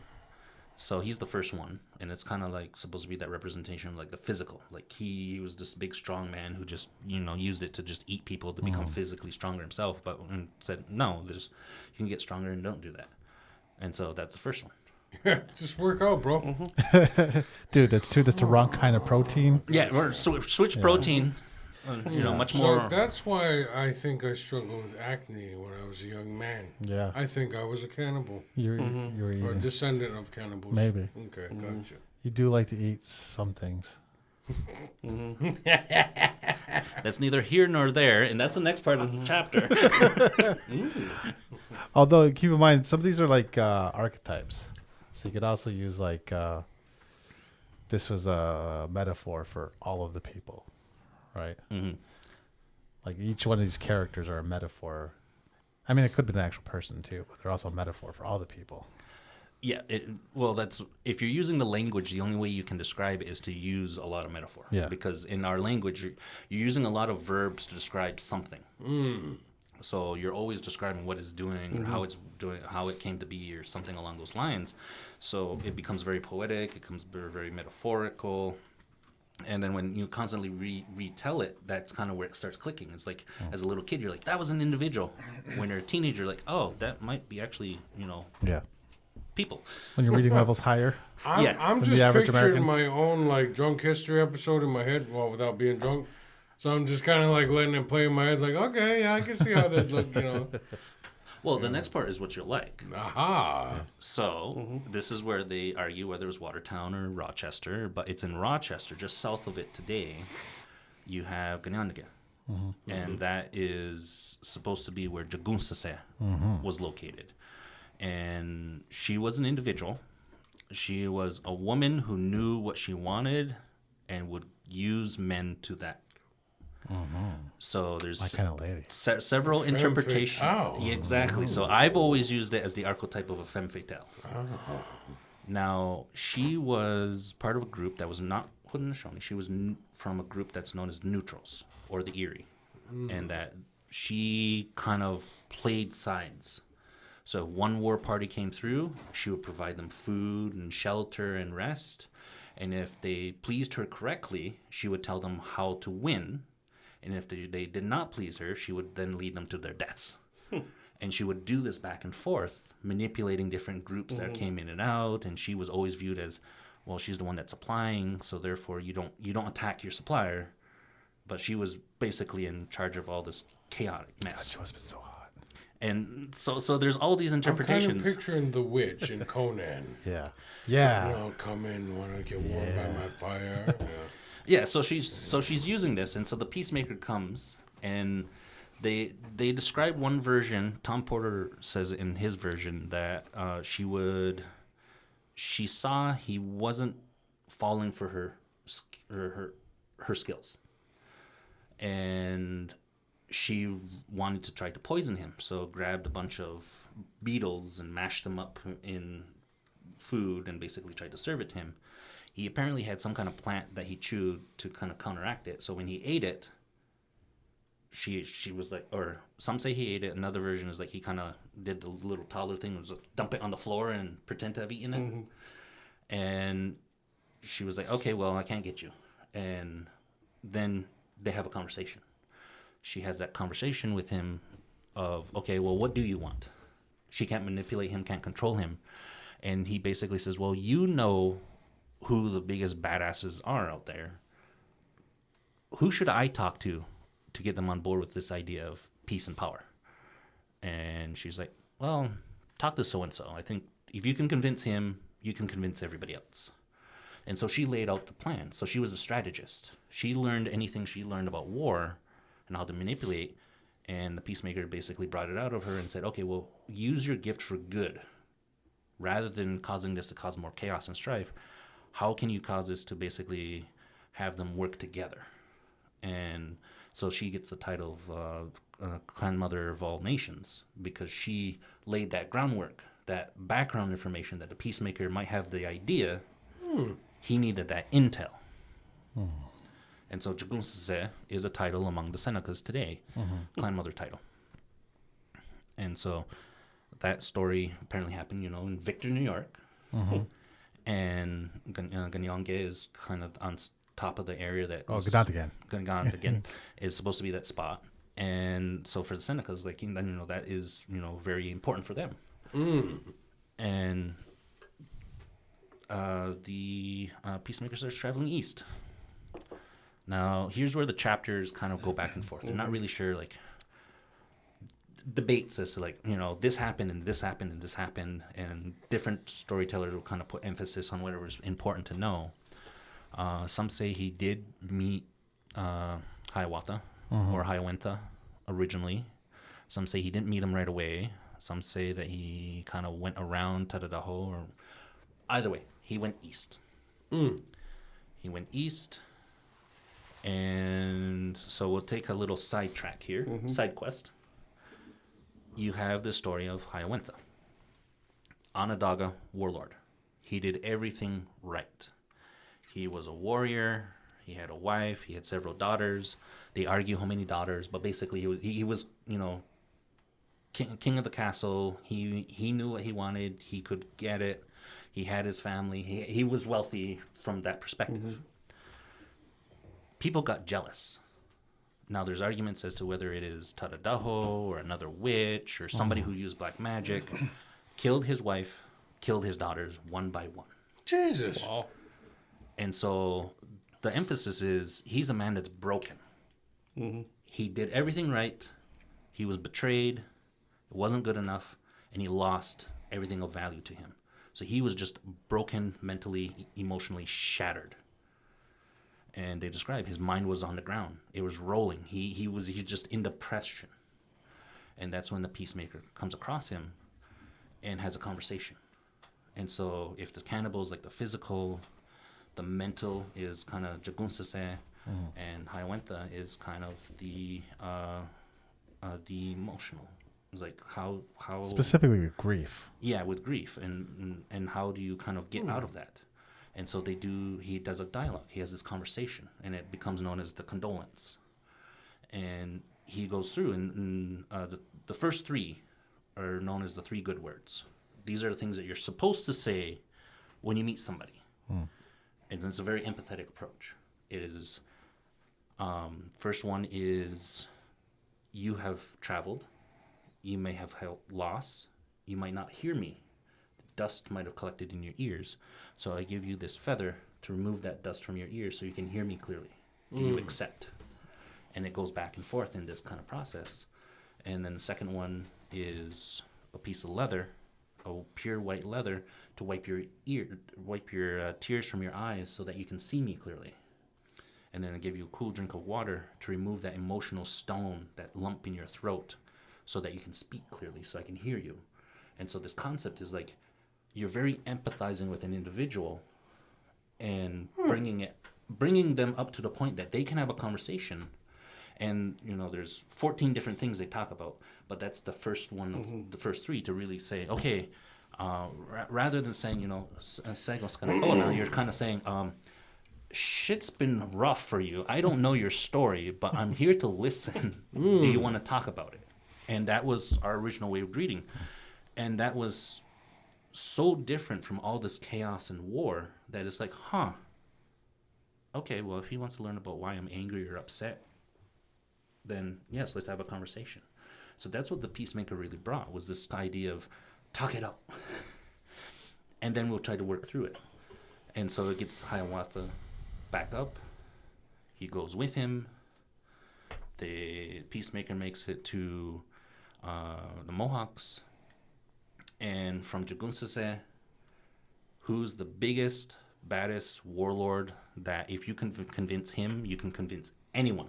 So he's the first one, and it's kind of like supposed to be that representation of like the physical. Like he was this big, strong man who just used it to just eat people to become physically stronger himself, but said no, you can get stronger and don't do that. And so that's the first one. Just work out, bro. Dude, that's the wrong kind of protein. Yeah, we're switch protein. Much So more. that's why I think I struggled with acne when I was a young man. Yeah, I think I was a cannibal you're or a eating. descendant of cannibals. Maybe. Okay, gotcha. You do like to eat some things. That's neither here nor there, and that's the next part of the chapter. Although keep in mind, some of these are like archetypes, so you could also use like this was a metaphor for all of the people, right? Mhm. Like each one of these characters are a metaphor. I mean, it could be an actual person too, but they're also a metaphor for all the people. Yeah, that's if you're using the language, the only way you can describe it is to use a lot of metaphor. Yeah. Because in our language, you're using a lot of verbs to describe something. So you're always describing what it's doing or how it's doing, how it came to be, or something along those lines. So it becomes very poetic. It becomes very, very metaphorical. And then when you constantly retell it, that's kind of where it starts clicking. It's like, as a little kid, you're like, that was an individual. When you're a teenager, you're like, oh, that might be actually, Yeah. people. When your reading level's higher. Yeah. I'm The just average picturing American. my own like drunk history episode in my head, well, without being drunk. So I'm just kind of like letting it play in my head, like, okay, yeah, I can see how that look. Well, the next part is what you're like. Aha. So this is where they argue whether it was Watertown or Rochester, but it's in Rochester, just south of it today. You have Ganyandaga, and that is supposed to be where Jagunsase was located. And she was an individual. She was a woman who knew what she wanted and would use men to that. So there's My kind of lady. several Femme interpretations. fatale. Yeah, exactly. So I've always used it as the archetype of a femme fatale. Now, she was part of a group that was not Haudenosaunee. She was from a group that's known as neutrals, or the Erie. And that she kind of played sides. So if one war party came through, she would provide them food and shelter and rest. And if they pleased her correctly, she would tell them how to win. And if they did not please her, she would then lead them to their deaths. And she would do this back and forth, manipulating different groups that came in and out. And she was always viewed as, well, she's the one that's supplying, so therefore you don't attack your supplier. But she was basically in charge of all this chaotic mess. She must have been so hot. And so there's all these I'm kind interpretations. of picturing the witch in Conan. Yeah. You Yeah. know, come in, want to get warmed by my fire. Yeah. Yeah, so she's using this, and so the peacemaker comes, and they describe one version. Tom Porter says in his version that she saw he wasn't falling for her skills, and she wanted to try to poison him. So grabbed a bunch of beetles and mashed them up in food and basically tried to serve it to him. He apparently had some kind of plant that he chewed to kind of counteract it. So when he ate it, she was like, or some say he ate it. Another version is like he kind of did the little toddler thing, was like dump it on the floor and pretend to have eaten it. And she was like, okay, well, I can't get you. And then they have a conversation. She has that conversation with him of, okay, well, what do you want? She can't manipulate him, can't control him. And he basically says, well, you know who the biggest badasses are out there. Who should I talk to get them on board with this idea of peace and power? And she's like, well, talk to so-and-so. I think if you can convince him, you can convince everybody else. And so she laid out the plan. So she was a strategist. She learned anything she learned about war and how to manipulate. And the peacemaker basically brought it out of her and said, okay, well, use your gift for good. Rather than causing this to cause more chaos and strife, how can you cause this to basically have them work together? And so she gets the title of Clan Mother of all nations, because she laid that groundwork, that background information that the peacemaker might have the idea. He needed that intel. And so Jagunsese is a title among the Senecas today, Clan Mother title. And so that story apparently happened, in Victor, New York. And Ganyonge is kind of on top of the area that... Ganyonge is supposed to be that spot. And so for the Senecas, that is, very important for them. And the peacemakers starts traveling east. Now, here's where the chapters kind of go back and forth. They're not really sure, debates as to, this happened and this happened and this happened, and different storytellers will kind of put emphasis on whatever's important to know. Some say he did meet Hiawatha or Hiawatha originally. Some say he didn't meet him right away. Some say that he kind of went around Tadadaho, or either way, he went east. He went east. And so we'll take a little sidetrack here, side quest. You have the story of Hiawatha, Onondaga warlord. He did everything right. He was a warrior. He had a wife. He had several daughters. They argue how many daughters, but basically he was king of the castle. He knew what he wanted. He could get it. He had his family. He was wealthy from that perspective. People got jealous. Now, there's arguments as to whether it is Tadadaho or another witch or somebody who used black magic, killed his wife, killed his daughters one by one. Jesus. Wow. And so the emphasis is he's a man that's broken. He did everything right. He was betrayed. It wasn't good enough. And he lost everything of value to him. So he was just broken, mentally, emotionally shattered. And they describe his mind was on the ground. It was rolling. He was just in depression. And that's when the peacemaker comes across him and has a conversation. And so if the cannibals, the physical, the mental is kind of Jagunsese, and Hiawatha is kind of the emotional. It's how Specifically with grief. Yeah, with grief, and how do you kind of get out of that? And so he does a dialogue. He has this conversation, and it becomes known as the condolence. And he goes through, and the first three are known as the three good words. These are the things that you're supposed to say when you meet somebody. And it's a very empathetic approach. It is, first one is, you have traveled. You may have felt loss. You might not hear me. Dust might have collected in your ears. So I give you this feather to remove that dust from your ears so you can hear me clearly. Do you accept? And it goes back and forth in this kind of process. And then the second one is a piece of leather, a pure white leather, to wipe your tears from your eyes so that you can see me clearly. And then I give you a cool drink of water to remove that emotional stone, that lump in your throat, so that you can speak clearly, so I can hear you. And so this concept is you're very empathizing with an individual and bringing them up to the point that they can have a conversation. And, there's 14 different things they talk about, but that's the first one of the first three to really say, okay, rather than saying, now you're kind of saying, shit's been rough for you. I don't know your story, but I'm here to listen. Do you want to talk about it? And that was our original way of greeting. And that was so different from all this chaos and war that it's okay, well, if he wants to learn about why I'm angry or upset, then yes, let's have a conversation. So that's what the peacemaker really brought, was this idea of talk it out. And then we'll try to work through it. And so it gets Hiawatha back up. He goes with him. The peacemaker makes it to the Mohawks. And from Jagunsase, who's the biggest, baddest warlord that if you can convince him, you can convince anyone?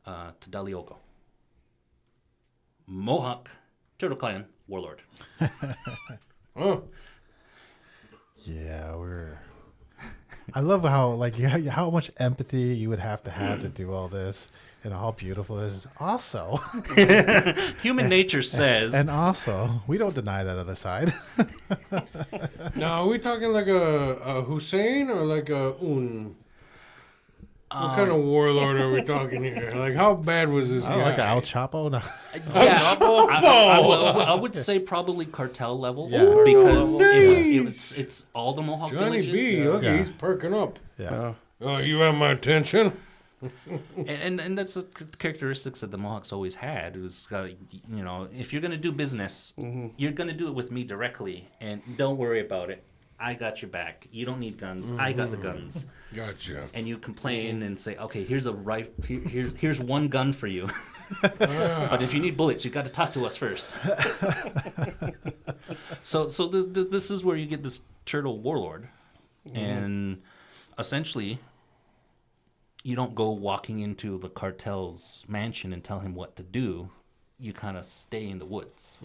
Tadaliogo. Mohawk, Turtle Clan, warlord. Oh, Yeah, I love how how much empathy you would have to do all this, and how beautiful it is. Also, Human nature says. and also, we don't deny that other side. now are we talking like a Hussein or like a Un? What kind of warlord are we talking here? Like, how bad was this I guy? don't like Al Chapo. No. Yeah, I would say probably cartel level Yeah. because nice. it's all the Mohawk Johnny villages. B. Look, Yeah. he's perking up. Yeah. Oh, you have my attention. And that's the characteristics that the Mohawks always had. It was, if you're gonna do business, you're gonna do it with me directly, and don't worry about it. I got your back. You don't need guns. I got the guns. Gotcha. And you complain and say, okay, here's a here's one gun for you. But if you need bullets, you got to talk to us first. So this is where you get this turtle warlord, and essentially, you don't go walking into the cartel's mansion and tell him what to do. You kind of stay in the woods.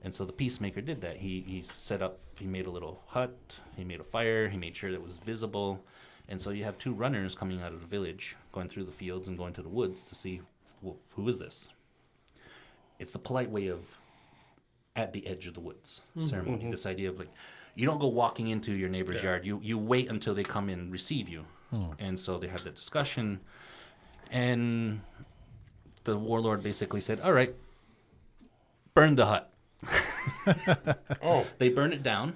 And so the peacemaker did that. He set up, he made a little hut, he made a fire, he made sure that it was visible. And so you have two runners coming out of the village, going through the fields and going to the woods to see, well, who is this? It's the polite way of at the edge of the woods ceremony. This idea of you don't go walking into your neighbor's yard. You wait until they come in and receive you. And so they have that discussion. And the warlord basically said, all right, burn the hut. Oh. They burn it down.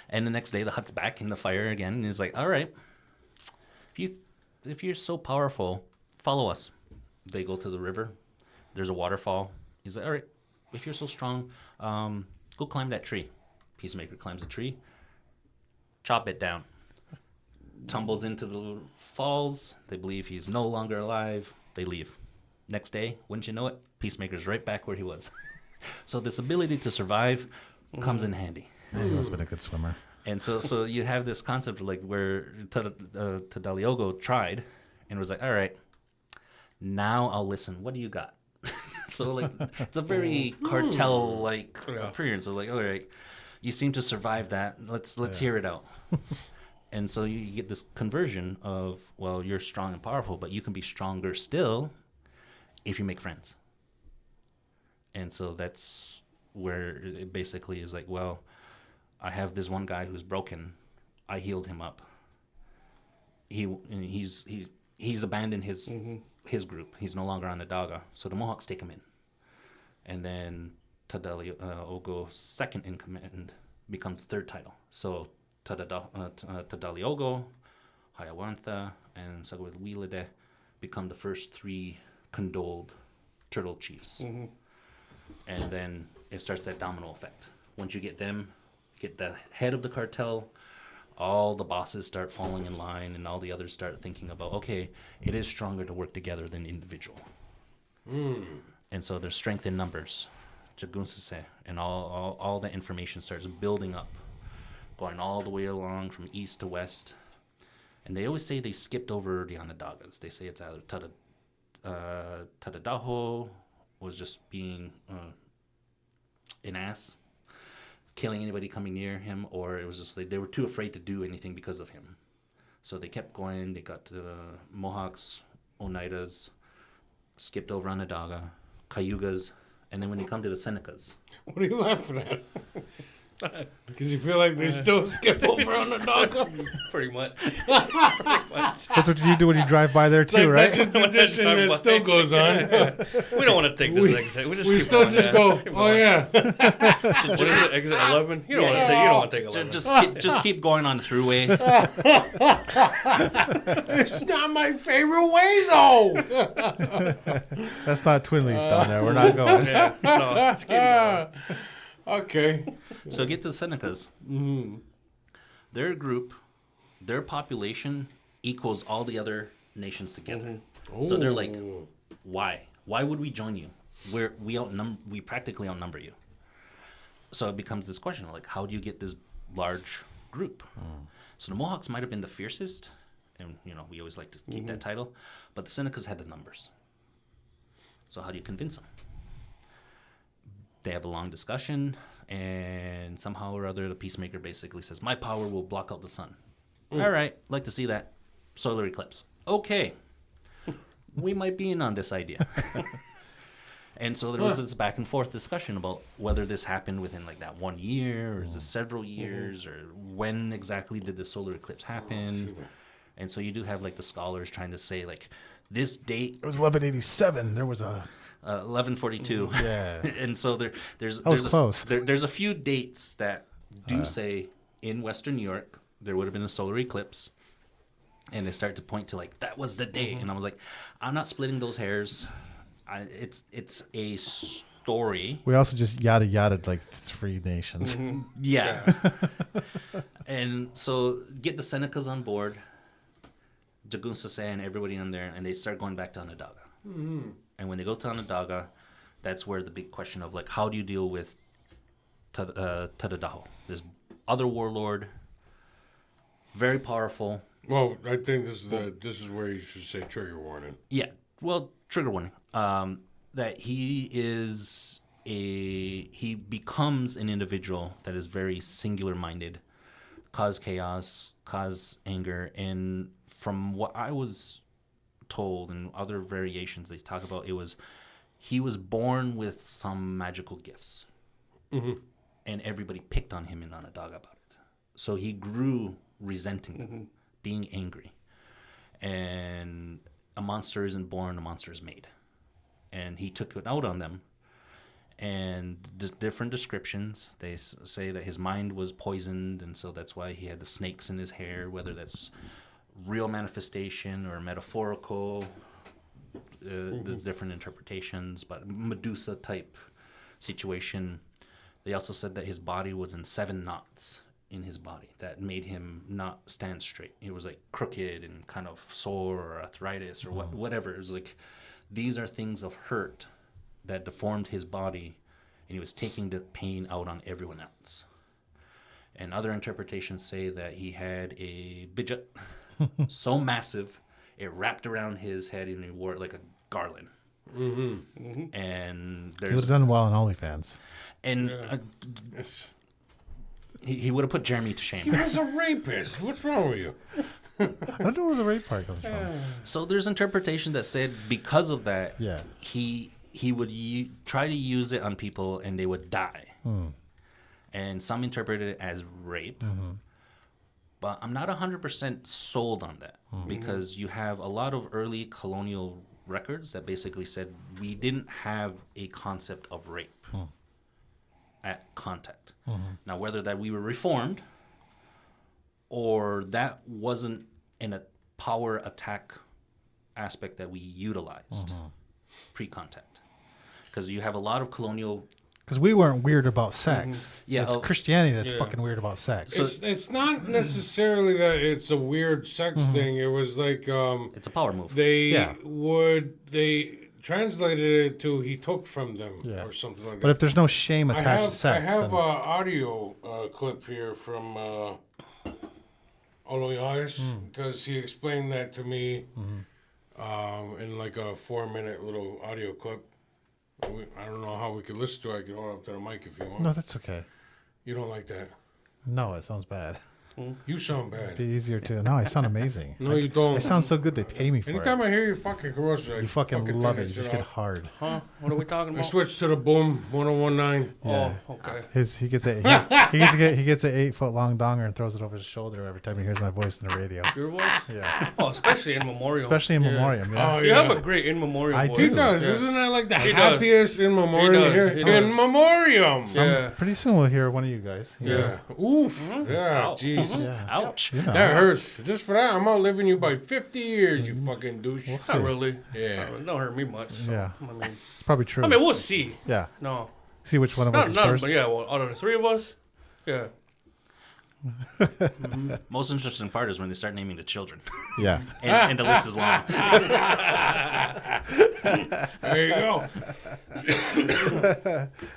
And the next day the hut's back in the fire again. And he's like, all right, if you're so powerful, follow us. They go to the river. There's a waterfall. He's like, all right, if you're so strong, go climb that tree. Peacemaker climbs a tree. Chop it down. Tumbles into the falls. They believe he's no longer alive. They leave. Next day, wouldn't you know it, Peacemaker's right back where he was. So this ability to survive comes in handy. He must have been a good swimmer. And so you have this concept of where Tadaliogo tried and was like, all right, now I'll listen. What do you got? So it's a very cartel-like appearance. So all right, you seem to survive that. Let's hear it out. And so you get this conversion of, well, you're strong and powerful, but you can be stronger still if you make friends. And so that's where it basically is well, I have this one guy who's broken. I healed him up. He's abandoned his group. He's no longer on the Daga. So the Mohawks take him in. And then Tadaliogo's second in command becomes the third title. So Tadaliogo, Hiawatha, and Sagawilide become the first three condoled turtle chiefs. And then it starts that domino effect. Once you get them, get the head of the cartel, all the bosses start falling in line, and all the others start thinking about, okay, it is stronger to work together than individual. And so there's strength in numbers, Jagunsase, and all that information starts building up, going all the way along from east to west. And they always say they skipped over the Onondagas. They say it's either Tadadaho was just being an ass, killing anybody coming near him, or it was just they were too afraid to do anything because of him. So they kept going. They got to Mohawks, Oneidas, skipped over Onondaga, Cayugas, and then when they come to the Senecas. What are you laughing at? Because you feel like they still skip over on the dog. Pretty much. That's what you do when you drive by there too, right? That's a tradition that still goes on. We don't want to take this exit. We just We keep still going, just go, oh yeah. What is it? Exit 11? You don't want to take. You don't want to take 11. Just keep going on the throughway. It's not my favorite way though. That's not Twin Leaf down there. We're not going. Yeah. No, just keep going. Okay. So get to the Senecas. Their group, their population equals all the other nations together. So they're like, why? Why would we join you? we practically outnumber you. So it becomes this question, like, how do you get this large group? So the Mohawks might have been the fiercest, and we always like to keep that title, but the Senecas had the numbers. So how do you convince them? They have a long discussion, and somehow or other, the peacemaker basically says, my power will block out the sun. All right, like to see that solar eclipse. Okay, we might be in on this idea. And so there was this back and forth discussion about whether this happened within like that 1 year, or is it several years, or when exactly did the solar eclipse happen? And so you do have like the scholars trying to say like this date. It was 1187. There was a 1142. Yeah. And so there's close. There's a few dates that do say in Western New York there would have been a solar eclipse, and they start to point to like that was the date, and I was like, I'm not splitting those hairs. It's a story. We also just yada like 3 nations. Yeah. And so get the Senecas on board, Jagunsase and everybody in there, and they start going back to Onondaga. And when they go to Onondaga, that's where the big question of like, how do you deal with Tadadaho, this other warlord, very powerful. Well, I think this is where you should say trigger warning. Yeah, well, trigger warning. That he becomes an individual that is very singular-minded, cause chaos, cause anger, and from what I was told and other variations they talk about, he was born with some magical gifts, and everybody picked on him in Onondaga about it. So he grew resenting, being angry, and a monster isn't born, a monster is made. And he took it out on them. And different descriptions, they say that his mind was poisoned, and so that's why he had the snakes in his hair, whether that's real manifestation or metaphorical. There's different interpretations, but Medusa type situation. They also said that his body was in 7 knots in his body that made him not stand straight. He was like crooked and kind of sore or arthritis or whatever. It was like, these are things of hurt that deformed his body, and he was taking the pain out on everyone else. And other interpretations say that he had a bidget so massive it wrapped around his head, and he wore it like a garland. And He would have done well on OnlyFans. And he would have put Jeremy to shame. He was a rapist. What's wrong with you? I don't know where the rape part comes from. So there's interpretation that said because of that, Yeah. he would try to use it on people and they would die. And some interpreted it as rape. But I'm not 100% sold on that because you have a lot of early colonial records that basically said we didn't have a concept of rape at contact. Now, whether that we were reformed or that wasn't in a power attack aspect that we utilized pre-contact. Because you have a lot of colonial... Because we weren't weird about sex. Yeah, it's Christianity that's fucking weird about sex. It's not necessarily that it's a weird sex thing. It was like... it's a power move. They translated it to he took from them or something like that. But if there's no shame attached to sex... I have an audio clip here from Oloyais because he explained that to me in like a 4-minute little audio clip. I don't know how we could listen to it. I can hold it up to the mic if you want. No, that's okay. You don't like that? No, it sounds bad. You sound It'd bad. be easier to... No, I sound amazing. No, you don't. I sound so good they pay me for Anytime it. I hear your fucking commercial, You fucking love take it. that You just shit get off. hard. Huh? What are we talking I about? switched to the Boom 1019. Yeah. Oh, okay. He gets a he gets an 8-foot-long donger and throws it over his shoulder every time he hears my voice in the radio. Your voice? Yeah, Oh, especially in memoriam. especially in memoriam. Yeah. Oh, You yeah. have a great in memoriam I voice. He do. does. Yeah. Isn't that like the He does. happiest in memoriam He does. here? He In does. memoriam. Yeah. Pretty soon we'll hear one of you guys. Yeah. Oof. Yeah. Ow. Jeez. Yeah. Ouch. You know. That hurts. Just for that, I'm outliving you by 50 years, you fucking douche. We'll see. Not really. Yeah. Don't hurt me much. So, Yeah. I mean, It's probably true. we'll see. Yeah. No. See which one of us is Not first. but yeah, well, out of the 3 of us, yeah. Most interesting part is when they start naming the children. Yeah. And the list is long. There you go.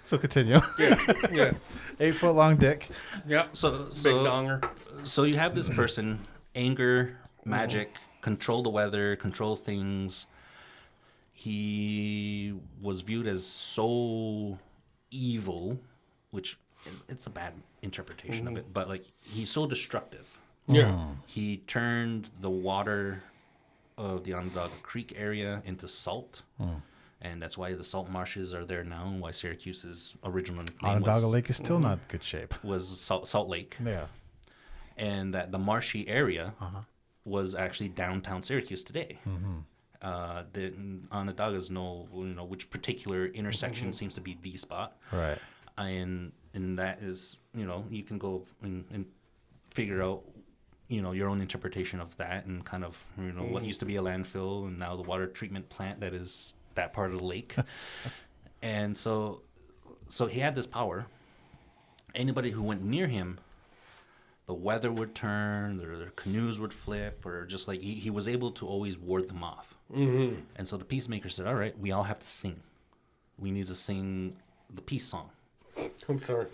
So continue. Yeah. 8 foot long dick. Yeah. So Big donger. So you have this person, anger, magic, control the weather, control things. He was viewed as so evil, which it's a bad interpretation of it, but like he's so destructive. Yeah. He turned the water of the Onondaga Creek area into salt. And that's why the salt marshes are there now, and why Syracuse's original name Onondaga Lake is still not in good shape. was Salt Lake. Yeah. And that the marshy area was actually downtown Syracuse today. The Onondaga's know which particular intersection seems to be the spot, Right. and that is you can go and figure out your own interpretation of that, and kind of what used to be a landfill and now the water treatment plant that is that part of the lake. And so he had this power. Anybody who went near him, the weather would turn, their canoes would flip, or just like he was able to always ward them off. And so the peacemaker said, all right, we all have to sing. We need to sing the peace song. I'm sorry.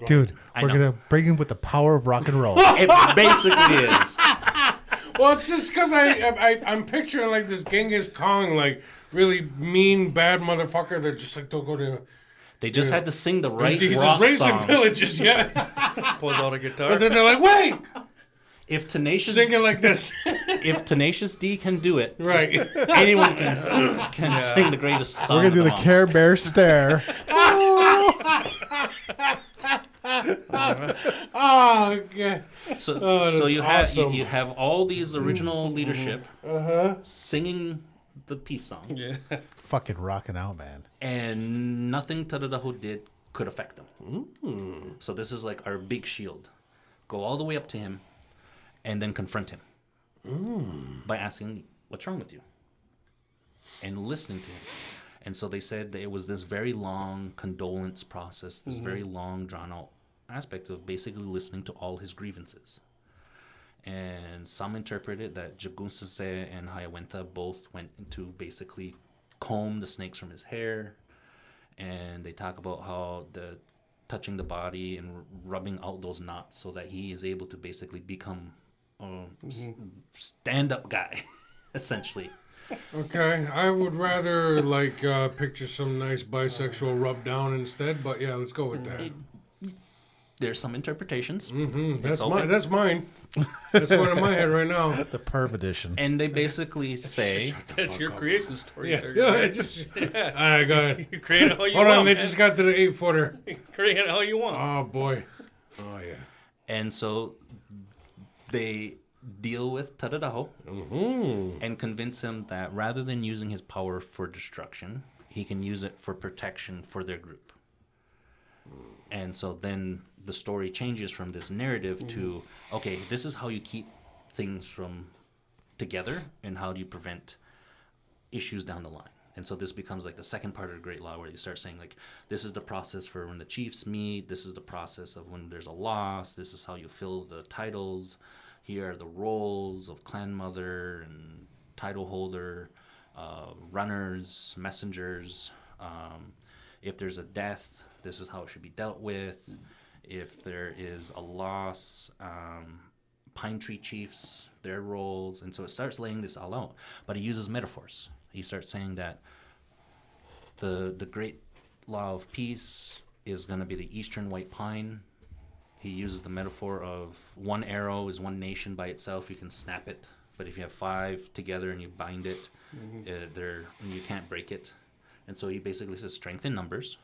Dude, I we're know. going to bring him with the power of rock and roll. It basically is. Well, it's just because I'm picturing like this Genghis Khan, like really mean, bad motherfucker that just like don't go to. They just had to sing the right He's rock just raising song. pillages, yeah. Pulls out a guitar. But then they're like, wait, If Tenacious singing like this, if Tenacious D can do it, right? anyone can sing the greatest song. We're going to do of the them all. Care Bear stare. Oh, okay. So that's you awesome. you have all these original leadership singing the peace song, Yeah. Fucking rocking out, man. and nothing Tadadaho did could affect them. So this is like our big shield. Go all the way up to him, and then confront him by asking, "What's wrong with you?" and listening to him. And so they said that it was this very long condolence process, this very long, drawn-out aspect of basically listening to all his grievances. And some interpreted that Jagunsase and Hayawenta both went to basically comb the snakes from his hair. And they talk about how the touching the body and rubbing out those knots so that he is able to basically become a stand-up guy, essentially. Okay, I would rather like picture some nice bisexual rub down instead, but yeah, let's go with that. There's some interpretations. That's okay. mine. That's mine. That's going in my head right now. The perv edition. And they basically say, That's your creation story. Yeah, sir. yeah. It's just, all right, go ahead. You create it how you Hold want. on, they man. just got to the 8-footer. Create it how you want. Oh boy. Oh yeah. and so they deal with Tadadaho and convince him that rather than using his power for destruction, he can use it for protection for their group. And so then the story changes from this narrative to, okay, this is how you keep things from together, and how do you prevent issues down the line. And so this becomes like the second part of the Great Law, where you start saying like, this is the process for when the chiefs meet, this is the process of when there's a loss, this is how you fill the titles, here are the roles of clan mother and title holder, runners, messengers. If there's a death, this is how it should be dealt with. If there is a loss, pine tree chiefs, their roles. And so it starts laying this all out. But he uses metaphors. He starts saying that the great law of peace is going to be the eastern white pine. He uses the metaphor of one arrow is one nation by itself. You can snap it. But if you have 5 together and you bind it, you can't break it. And so he basically says strength in numbers.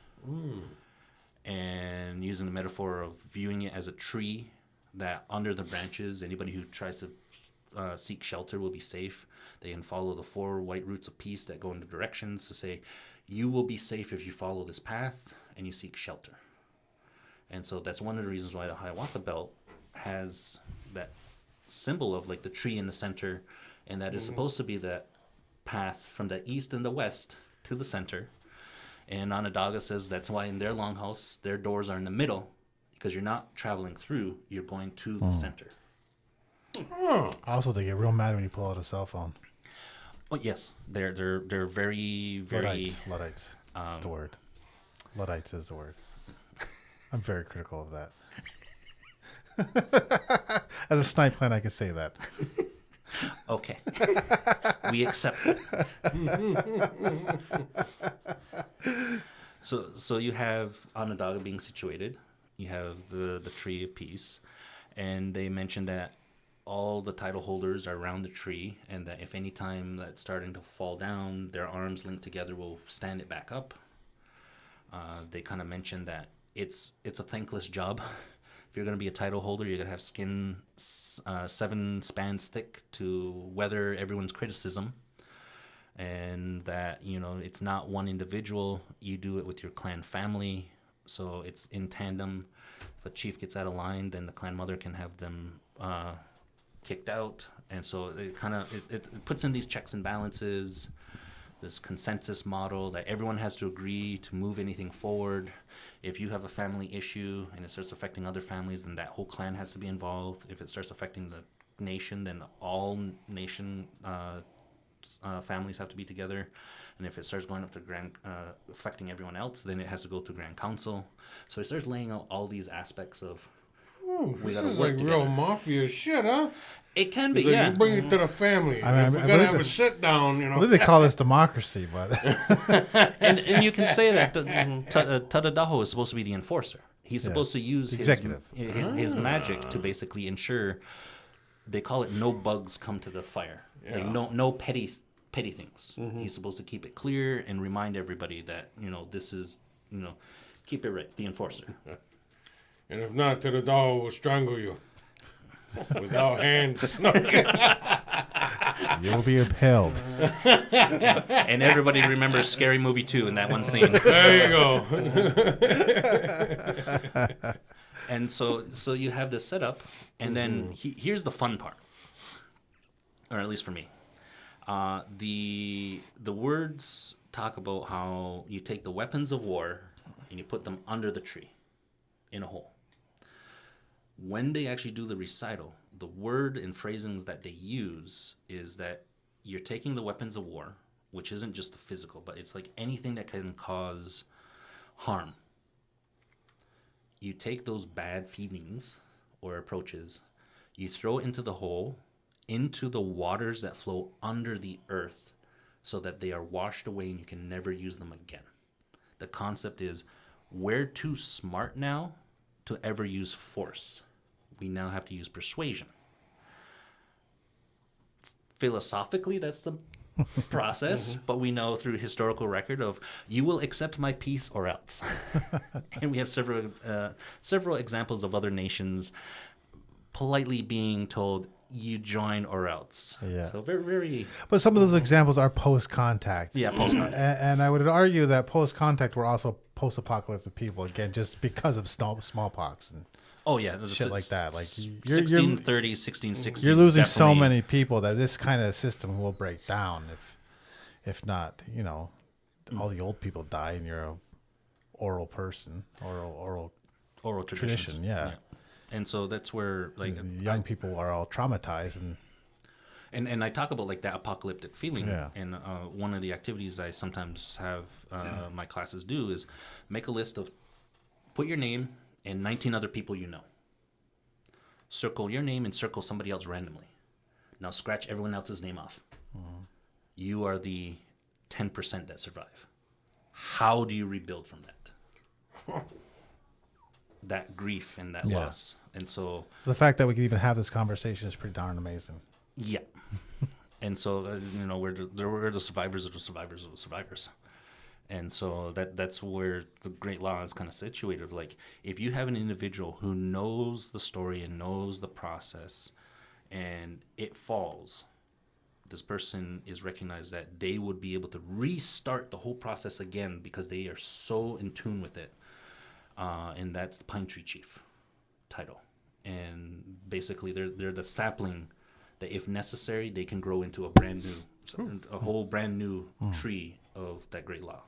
And using the metaphor of viewing it as a tree, that under the branches, anybody who tries to seek shelter will be safe. They can follow the 4 white roots of peace that go in the directions to say, you will be safe if you follow this path and you seek shelter. And so that's one of the reasons why the Hiawatha Belt has that symbol of like the tree in the center, and that is supposed to be that path from the east and the west to the center. And Onondaga says that's why in their longhouse, their doors are in the middle, because you're not traveling through, you're going to the center. Also, they get real mad when you pull out a cell phone. Oh yes, they're very Luddites. That's the word. Luddites is the word. I'm very critical of that. As a snipe clan, I can say that. Okay. We accept it. So you have Onondaga being situated. You have the Tree of Peace. And they mentioned that all the title holders are around the tree, and that if any time that's starting to fall down, their arms linked together will stand it back up. They kind of mentioned that it's a thankless job. If you're going to be a title holder, you're going to have skin 7 spans thick to weather everyone's criticism. And that, it's not one individual. You do it with your clan family. So it's in tandem. If a chief gets out of line, then the clan mother can have them kicked out. And so it puts in these checks and balances, this consensus model that everyone has to agree to move anything forward. If you have a family issue and it starts affecting other families, then that whole clan has to be involved. If it starts affecting the nation, then all nation families have to be together. And if it starts going up to affecting everyone else, then it has to go to Grand Council. So it starts laying out all these aspects of we This gotta is work like together. real mafia shit, huh? It can be, It's like yeah. you bring it to the family. I mean, If I we're gonna believe have a that- sit down, I believe they call this democracy, but And you can say that Tadadaho is supposed to be the enforcer. He's supposed to use executive. his magic to basically ensure. They call it no bugs come to the fire. Like no petty things. He's supposed to keep it clear and remind everybody that this is keep it right. The enforcer. And if not, the dog will strangle you without hands. No, you'll be impaled. And everybody remembers Scary Movie 2 in that one scene. there you go. And so you have this setup, and then here's the fun part, or at least for me. The words talk about how you take the weapons of war and you put them under the tree in a hole. When they actually do the recital, the word and phrasings that they use is that you're taking the weapons of war, which isn't just the physical, but it's like anything that can cause harm. You take those bad feelings or approaches, you throw it into the hole, into the waters that flow under the earth, so that they are washed away and you can never use them again. The concept is we're too smart now to ever use force. We now have to use persuasion. Philosophically, that's the process, but we know through historical record of you will accept my peace or else. And we have several examples of other nations politely being told you join or else. Yeah. So very, very. But some of those examples are post-contact. Yeah, post-contact. And I would argue that post-contact were also post-apocalyptic people, again, just because of smallpox and Oh yeah, shit like that. Like 1630s, 1660s. you're losing so definitely. many people that this kind of system will break down if not, all the old people die and you're a oral person, oral oral tradition, yeah. And so that's where like young people are all traumatized and I talk about like that apocalyptic feeling. Yeah. And one of the activities I sometimes have my classes do is make a list of put your name and 19 other people you know. Circle your name and circle somebody else randomly. Now scratch everyone else's name off. You are the 10% that survive. How do you rebuild from that? That grief and that loss. And so the fact that we can even have this conversation is pretty darn amazing. yeah. And so, we're the survivors of the survivors of the survivors. And so that's where the Great Law is kind of situated. Like, if you have an individual who knows the story and knows the process and it falls, this person is recognized that they would be able to restart the whole process again because they are so in tune with it. And that's the Pine Tree Chief title. And basically, they're the sapling that, if necessary, they can grow into a whole brand new tree of that Great Law.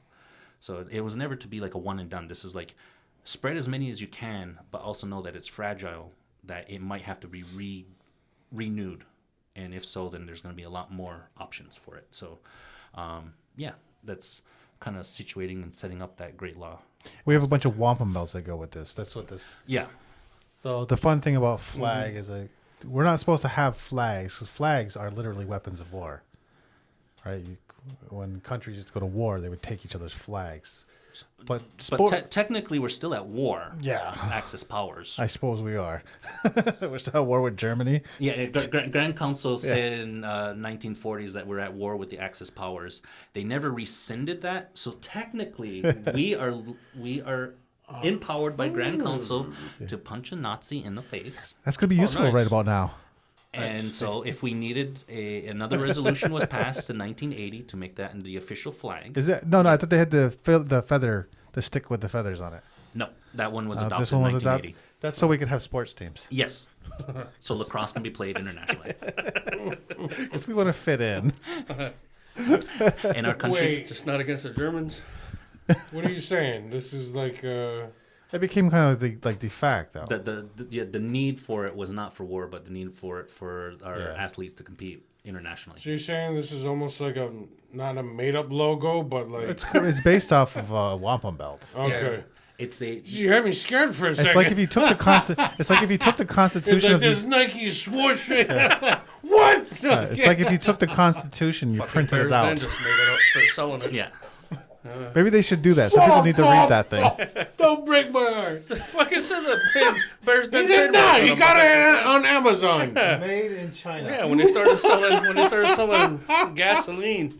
So it was never to be like a one and done. This is like spread as many as you can, but also know that it's fragile, that it might have to be renewed. And if so, then there's going to be a lot more options for it. So, that's kind of situating and setting up that great law. We have a bunch of wampum belts that go with this. That's what this. Yeah. So the fun thing about flag is like we're not supposed to have flags because flags are literally weapons of war, right? When countries used to go to war, they would take each other's flags. But technically, we're still at war. Yeah. Axis powers. I suppose we are. We're still at war with Germany. Yeah, Grand Council said in 1940s that we're at war with the Axis powers. They never rescinded that, so technically we are empowered by Grand Council to punch a Nazi in the face. That's gonna be useful nice. right about now. And so if we needed another resolution was passed in 1980 to make that the official flag. Is that no? I thought they had the feather, the stick with the feathers on it. No, that one was adopted This one in was 1980. adopted. That's so we could have sports teams. Yes. So lacrosse can be played internationally. Because we want to fit in. In our country. Wait, Just not against the Germans. what are you saying? This is like It became kind of the fact though. The need for it was not for war, but the need for it for our Yeah. athletes to compete internationally. so you're saying this is almost like a not a made up logo, but like It's based off of wampum belt. okay. It's a You had me scared for a second. It's like if you took the It's like if you took the It's Constitution like of the, this Nike swoosh. What? No, It's like if you took the Constitution, you Fucking printed Bears it then out. just made it up, start selling it. yeah. Maybe they should do that. Some people need to read that thing. Don't break my heart. Fucking says a Bears He then did not. He got it on Amazon. Made in China. Yeah, when they started selling gasoline.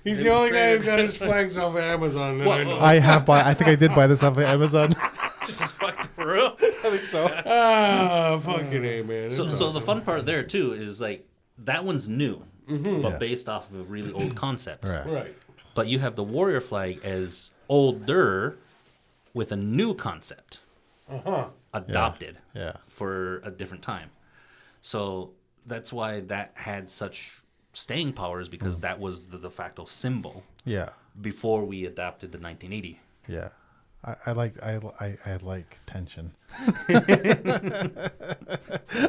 He's the only guy who got his flags off of Amazon that I know. I think I did buy this off of Amazon. This is fucked for real. I think so. Ah, fucking A, man. So It's the awesome. fun part there too is like that one's new, but Yeah. based off of a really old concept. Right. Right. But you have the warrior flag as older with a new concept adopted Yeah. for a different time. So that's why that had such staying powers because that was the de facto symbol Yeah. before we adopted the 1980. Yeah. I like tension.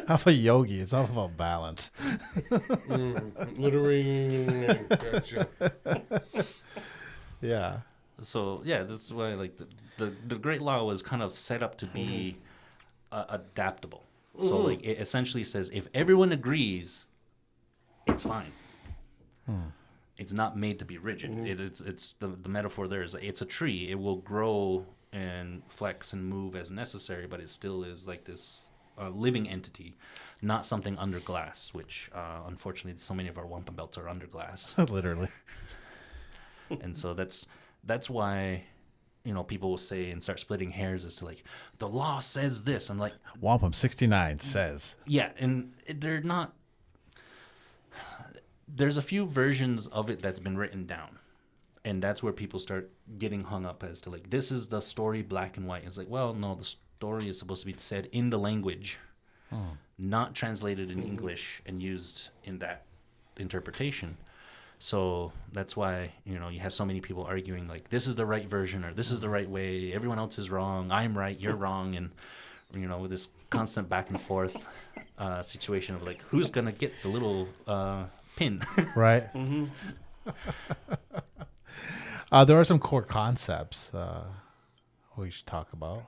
I'm a yogi. It's all about balance. Literary. Gotcha. Yeah. So yeah, this is why like the Great Law was kind of set up to be adaptable. So like it essentially says if everyone agrees, it's fine. It's not made to be rigid. It's the metaphor there is it's a tree. It will grow and flex and move as necessary, but it still is like this living entity, not something under glass. Which unfortunately, so many of our wampum belts are under glass. Literally. And so that's why people will say and start splitting hairs as to like the law says this. I'm like, Wampum 69 says. yeah, and they're not. There's a few versions of it that's been written down, and that's where people start getting hung up as to like this is the story black and white. It's like, well, no, the story is supposed to be said in the language, not translated in English and used in that interpretation. So that's why you have so many people arguing like this is the right version or this is the right way. Everyone else is wrong. I'm right. You're wrong. And with this constant back and forth situation of like who's gonna get the little pin. Right. There are some core concepts we should talk about,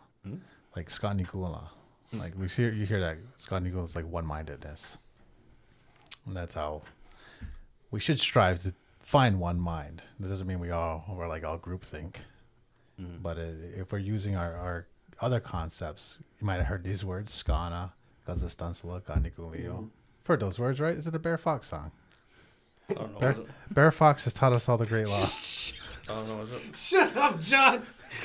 like Skanigula. Like you hear that Skanigula is like one-mindedness, and that's how we should strive to find one mind. That doesn't mean we're like all groupthink, but if we're using our other concepts, you might have heard these words: Skana, Gazastansala, Kanigulio. Heard those words, right? Is it a Bear Fox song? I don't know. Is it? Bear Fox has taught us all the great law. I don't know. Is it? Shut up, John.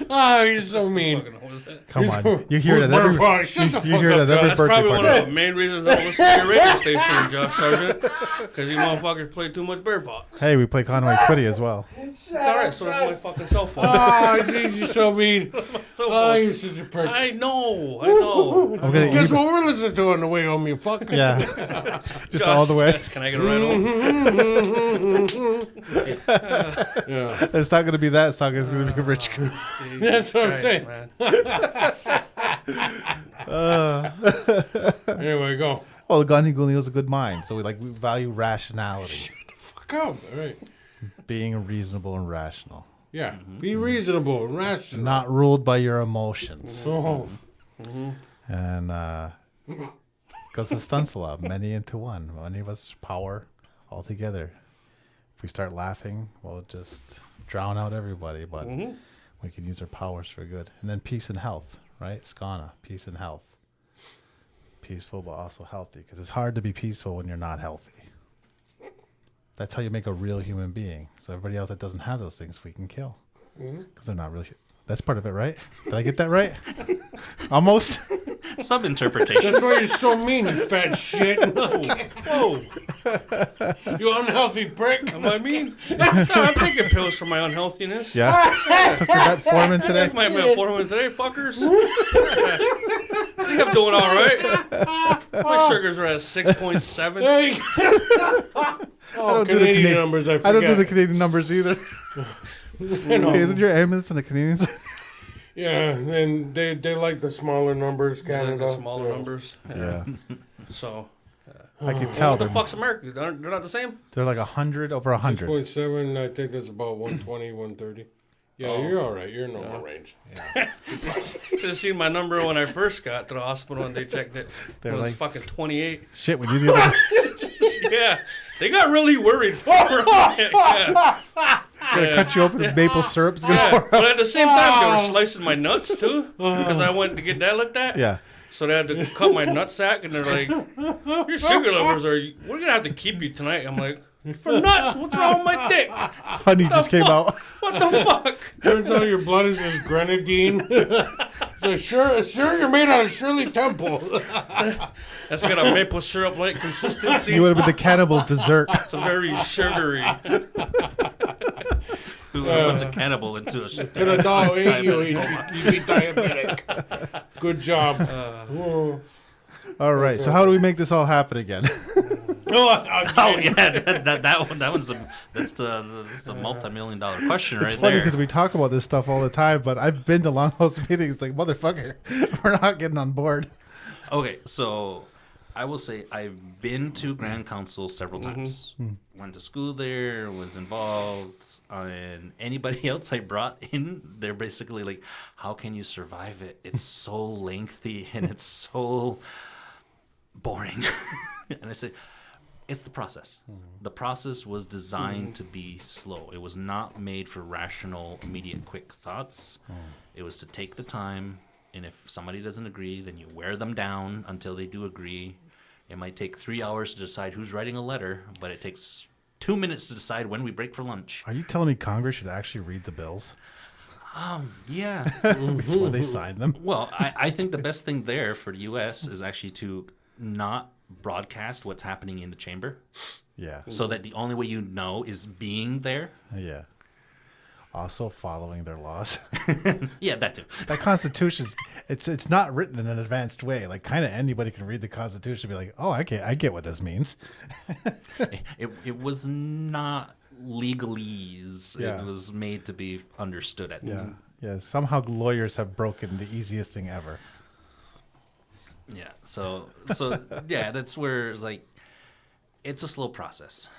Oh, you're so mean. Fucking know. Is that? Come on, you hear that every Shut the you fuck hear up, that every That's birthday probably one party. of the main reasons I don't listen to your radio station, Josh Sargent. Because you motherfuckers play too much Bear Fox. Hey, we play Conway Twitty as well. It's alright, so does my fucking cell phone. Oh, jeez, you're so mean. Cell Oh, phone. you're such a prick. I know. I'm gonna Guess even, what we're listening to on the way home, you fuck? yeah, just all the way. Can I get a ride home? Yeah. It's not gonna be that song. It's gonna be Rich Crew. That's what I'm Christ, saying. man. Anyway, go. Well, Gandhi Gulni is a good mind, so we value rationality, Fuck up. All right. being reasonable and rational. Yeah. Be reasonable and rational. Not ruled by your emotions. Oh. And goes to Stanislav, many into one. Many of us power all together. If we start laughing, we'll just drown out everybody. But we can use our powers for good. And then peace and health, right? Skana, peace and health. Peaceful, but also healthy. Because it's hard to be peaceful when you're not healthy. That's how you make a real human being. So everybody else that doesn't have those things, we can kill. Because they're not really... That's part of it, right? Did I get that right? Almost. Some interpretation. That's why you're so mean, you fat shit. Whoa. You unhealthy prick. Am I mean? I'm taking pills for my unhealthiness. Yeah. Took your metformin today. My metformin today, fuckers. I think I'm doing all right. My sugars are at 6.7. There you go. Oh, Canadian numbers, I forget. I don't do the Canadian numbers either. Okay, isn't your ambulance in the Canadians? Yeah, and they like the smaller numbers, Canada. Like the smaller numbers. Yeah. So, I can tell what the them. fuck's America? They're not the same? They're like 100 over 100. 6.7, I think that's about 120, 130. Yeah, you're all right. You're in normal range. Should have seen my number when I first got to the hospital and they checked it. They're It was like- fucking 28. Shit, we do the other. Yeah. They got really worried for me. Yeah. Gonna cut you open with maple syrup. It's gonna Yeah, pour but out. at the same time, they were slicing my nuts too, because I went to get that looked at. Yeah. So they had to cut my nutsack, and they're like, "Your sugar levels we're gonna have to keep you tonight." I'm like, "For nuts? What's wrong with my dick? Honey just came fuck? out. What the fuck?" Turns out your blood is just grenadine. So sure you're made out of Shirley Temple. That's got a maple syrup-like consistency. You would have been the cannibals' dessert. It's a very sugary. Who wants a cannibal into a To the dog ate you, he'd be diabetic. Good job. All right. So how do we make this all happen again? Oh yeah, that's the multi-million-dollar question It's right funny there. because we talk about this stuff all the time, but I've been to longhouse meetings like, motherfucker, we're not getting on board. Okay, so I will say I've been to Grand Council several times. Went to school there, was involved, and anybody else I brought in, they're basically like, "How can you survive it? It's so lengthy and it's so boring." And I say, it's the process. The process was designed to be slow. It was not made for rational, immediate, quick thoughts. It was to take the time, and if somebody doesn't agree, then you wear them down until they do agree. It might take 3 hours to decide who's writing a letter, but it takes 2 minutes to decide when we break for lunch. Are you telling me Congress should actually read the bills Yeah. before they sign them? Well, I think the best thing there for the U.S. is actually to not broadcast what's happening in the chamber, Yeah. so that the only way you know is being there. Yeah. Also following their laws. Yeah, that too. That Constitution's it's not written in an advanced way. Like kind of anybody can read the Constitution and be like, oh, I get what this means. It was not legalese. Yeah. It was made to be understood at. Yeah. Yeah. Somehow lawyers have broken the easiest thing ever. Yeah. So yeah, that's where it's like, it's a slow process.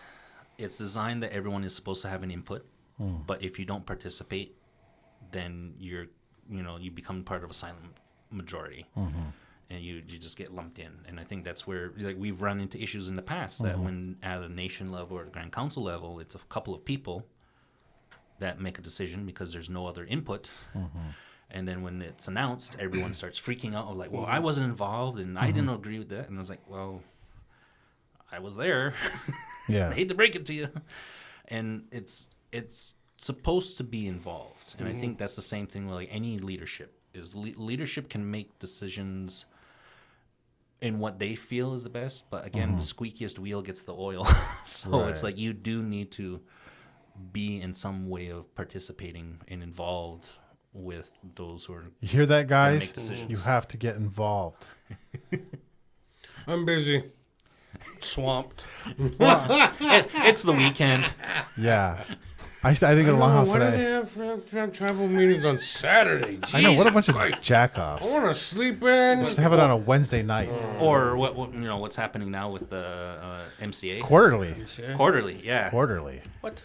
It's designed that everyone is supposed to have an input, but if you don't participate, then you become part of a silent majority, and you just get lumped in. And I think that's where like we've run into issues in the past that when at a nation level or the Grand Council level, it's a couple of people that make a decision because there's no other input. And then when it's announced, everyone starts freaking out. Like, well, I wasn't involved, and I didn't agree with that. And I was like, well, I was there. Yeah. I hate to break it to you. And it's supposed to be involved. And I think that's the same thing with like any leadership. Is leadership can make decisions in what they feel is the best. But again, the squeakiest wheel gets the oil. So it's Right. like you do need to be in some way of participating and involved with those who are You hear that, guys? make decisions. You have to get involved. I'm busy. Swamped. it's the weekend. Yeah. I didn't go to Longhouse Why do they today. have travel meetings on Saturday? I know. What a bunch of Jesus jack-offs. I want to sleep in. Just have it on a Wednesday night. Or what's happening now with the MCA Quarterly. quarterly. Yeah. Quarterly. What?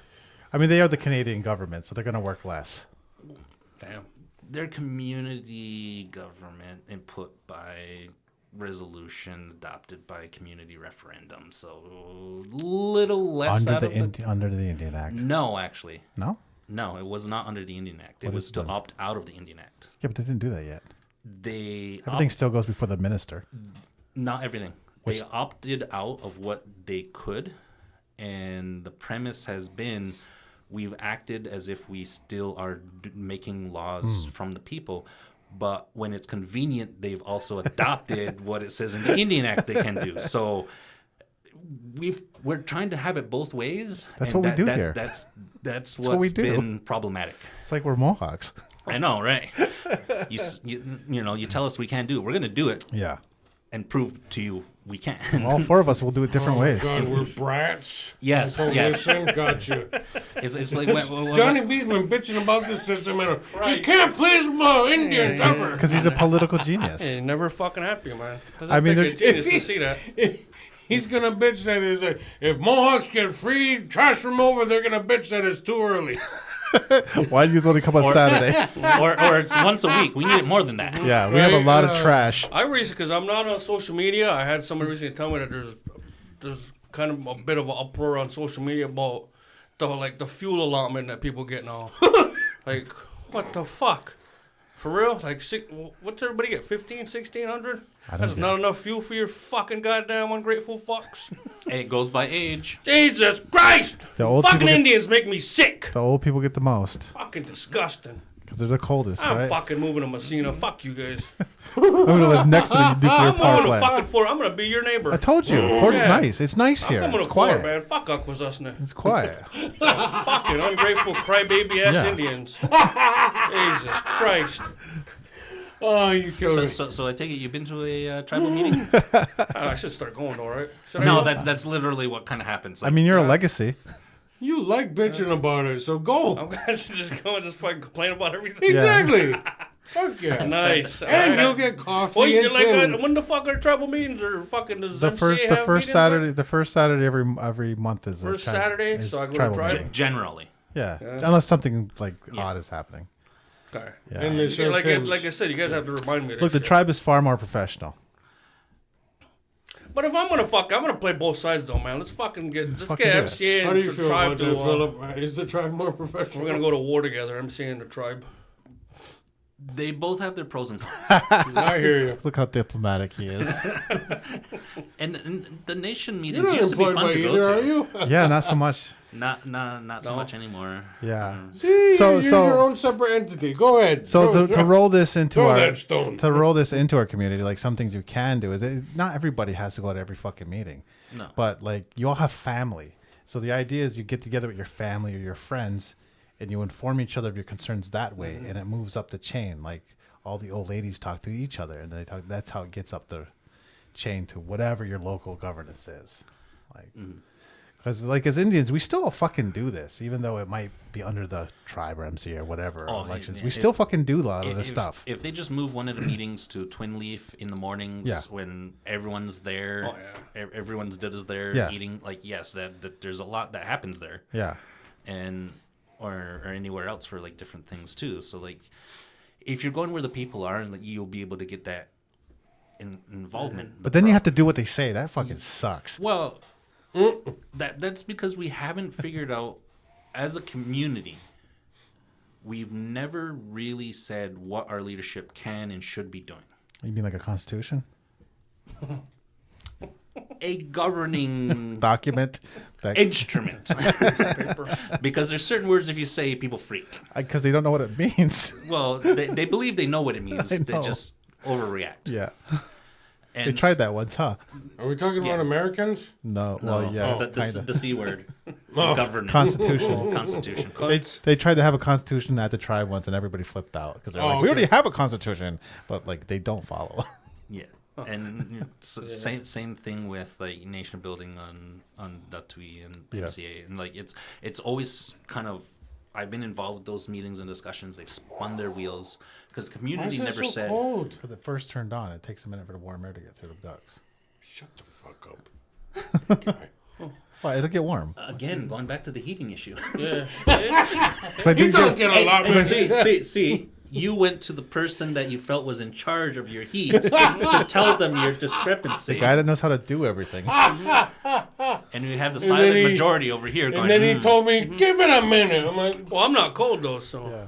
I mean, they are the Canadian government, so they're going to work less. Damn. Their community government input by resolution adopted by community referendum, so a little less Under out the of the... under the Indian Act. No, actually. No? It was not under the Indian Act. It What was is to then? opt out of the Indian Act. Yeah, but they didn't do that yet. They Everything still goes before the minister. not everything. They opted out of what they could, and the premise has been we've acted as if we still are making laws from the people, but when it's convenient, they've also adopted what it says in the Indian Act they can do. So we're trying to have it both ways. That's and what we do here. That's what we what's do. been problematic. It's like we're Mohawks. I know, right? You tell us we can't do it. We're going to do it Yeah. and prove to you we can. All four of us will do it different ways. God, we're brats. Yes, Oh, yes. listen, gotcha. It's like Johnny B's been bitching about this system, and you can't please my Indians ever. Because he's a political genius. Hey, never fucking happy, man. I mean, take a there- genius to see that. He's gonna bitch that is if Mohawks get free trash removal, they're gonna bitch that it's too early. Why do you only come on Saturday? or it's once a week. We need it more than that. Yeah, we have a lot of trash. I recently, because I'm not on social media, I had somebody recently tell me that there's kind of a bit of an uproar on social media about the fuel allotment that people get now. Like, what the fuck? For real? Like, what's everybody get? 1,500, 1,600? That's not enough fuel for your fucking goddamn ungrateful fucks. It goes by age. Jesus Christ! The old Fucking people get- Indians make me sick. The old people get the most. Fucking disgusting. Because they're the coldest, I'm right? fucking moving to Messina. Fuck you guys. I'm going to live next to the nuclear I'm power moving to plant. fucking Florida. I'm gonna be your neighbor. I told you. Florida's Yeah. nice. It's nice here. I'm going It's to Florida, quiet. man. Fuck Aquasusna. It's quiet. Fucking ungrateful crybaby ass Yeah. Indians. Jesus Christ. Oh, you killed me. So I take it you've been to a tribal meeting? I should start going though, right? Should I No, go? that's literally what kind of happens. I mean, you're a legacy. You like bitching about it, so go. I'm gonna just go and just fucking complain about everything. Exactly. Fuck yeah. Nice. And Alright. you'll get coffee. Well, and tin. when the fuck are tribal meetings or fucking does The MCA first have meetings? Saturday every month is First a Saturday, is so I go to tribal tribe? meeting. Generally. Yeah. Unless something like odd is happening. Okay. Yeah. And they serve Like tins. I said, you guys have to remind me of this Look, the shit. tribe is far more professional. But if I'm gonna play both sides though, man. Let's fucking get do it. MCA How and do you the feel tribe about to. that, Philip? Is the tribe more professional? We're gonna go to war together. MCA and the tribe. They both have their pros and cons. I hear you. Look how diplomatic he is. and the nation You're meetings not used to be employed fun by to either, go are to. you? Yeah, not so much. Not so No. much anymore. Yeah. See, So- you're so- your own separate entity. Go ahead. So Throw- to roll this into throw our that stone. community, like some things you can do is not everybody has to go to every fucking meeting. No. But like you all have family. So the idea is you get together with your family or your friends and you inform each other of your concerns that way and it moves up the chain. Like all the old ladies talk to each other and that's how it gets up the chain to whatever your local governance is. Like because like as Indians, we still fucking do this, even though it might be under the tribe or MC or whatever Oh, elections. yeah, We still fucking do a lot of this If- stuff. If they just move one of the meetings to Twin Leaf in the mornings Yeah. when everyone's there, everyone's did is there Yeah. eating, like, yes, that there's a lot that happens there. Yeah. And or anywhere else for like different things too. So like if you're going where the people are, and like, you'll be able to get that involvement. But then you have to do what they say. That fucking sucks. Well, that's because we haven't figured out as a community. We've never really said what our leadership can and should be doing. You mean like a constitution? A governing Document? That instrument. Because there's certain words if you say people freak. because they don't know what it means. Well, they believe they know what it means. I They know. just overreact. Yeah. And They tried that once, huh? Are we talking about Americans? No. No, Well, yeah, the kind of. the C word. Oh. Governance. Constitution. Constitution. They tried to have a constitution at the tribe once, and everybody flipped out because they're Oh, like, "We okay. already have a constitution," but like they don't follow. Yeah, and same thing with like nation building on Datui and Yeah. MCA, and like it's always kind of I've been involved with those meetings and discussions. They've spun their wheels because the Why community is it never so said. cold? Because it first turned on, it takes a minute for the warm air to get through the ducts. Shut the fuck up. Well, it'll get warm. Again, going back to the heating issue. Yeah. 'Cause I You did don't get, get a lot. See, you went to the person that you felt was in charge of your heat to tell them your discrepancy. the guy that knows how to do everything. And we have the then silent he- majority over here going, And then he told me, "Give it a minute." I'm like, Well, I'm not cold though, so Yeah.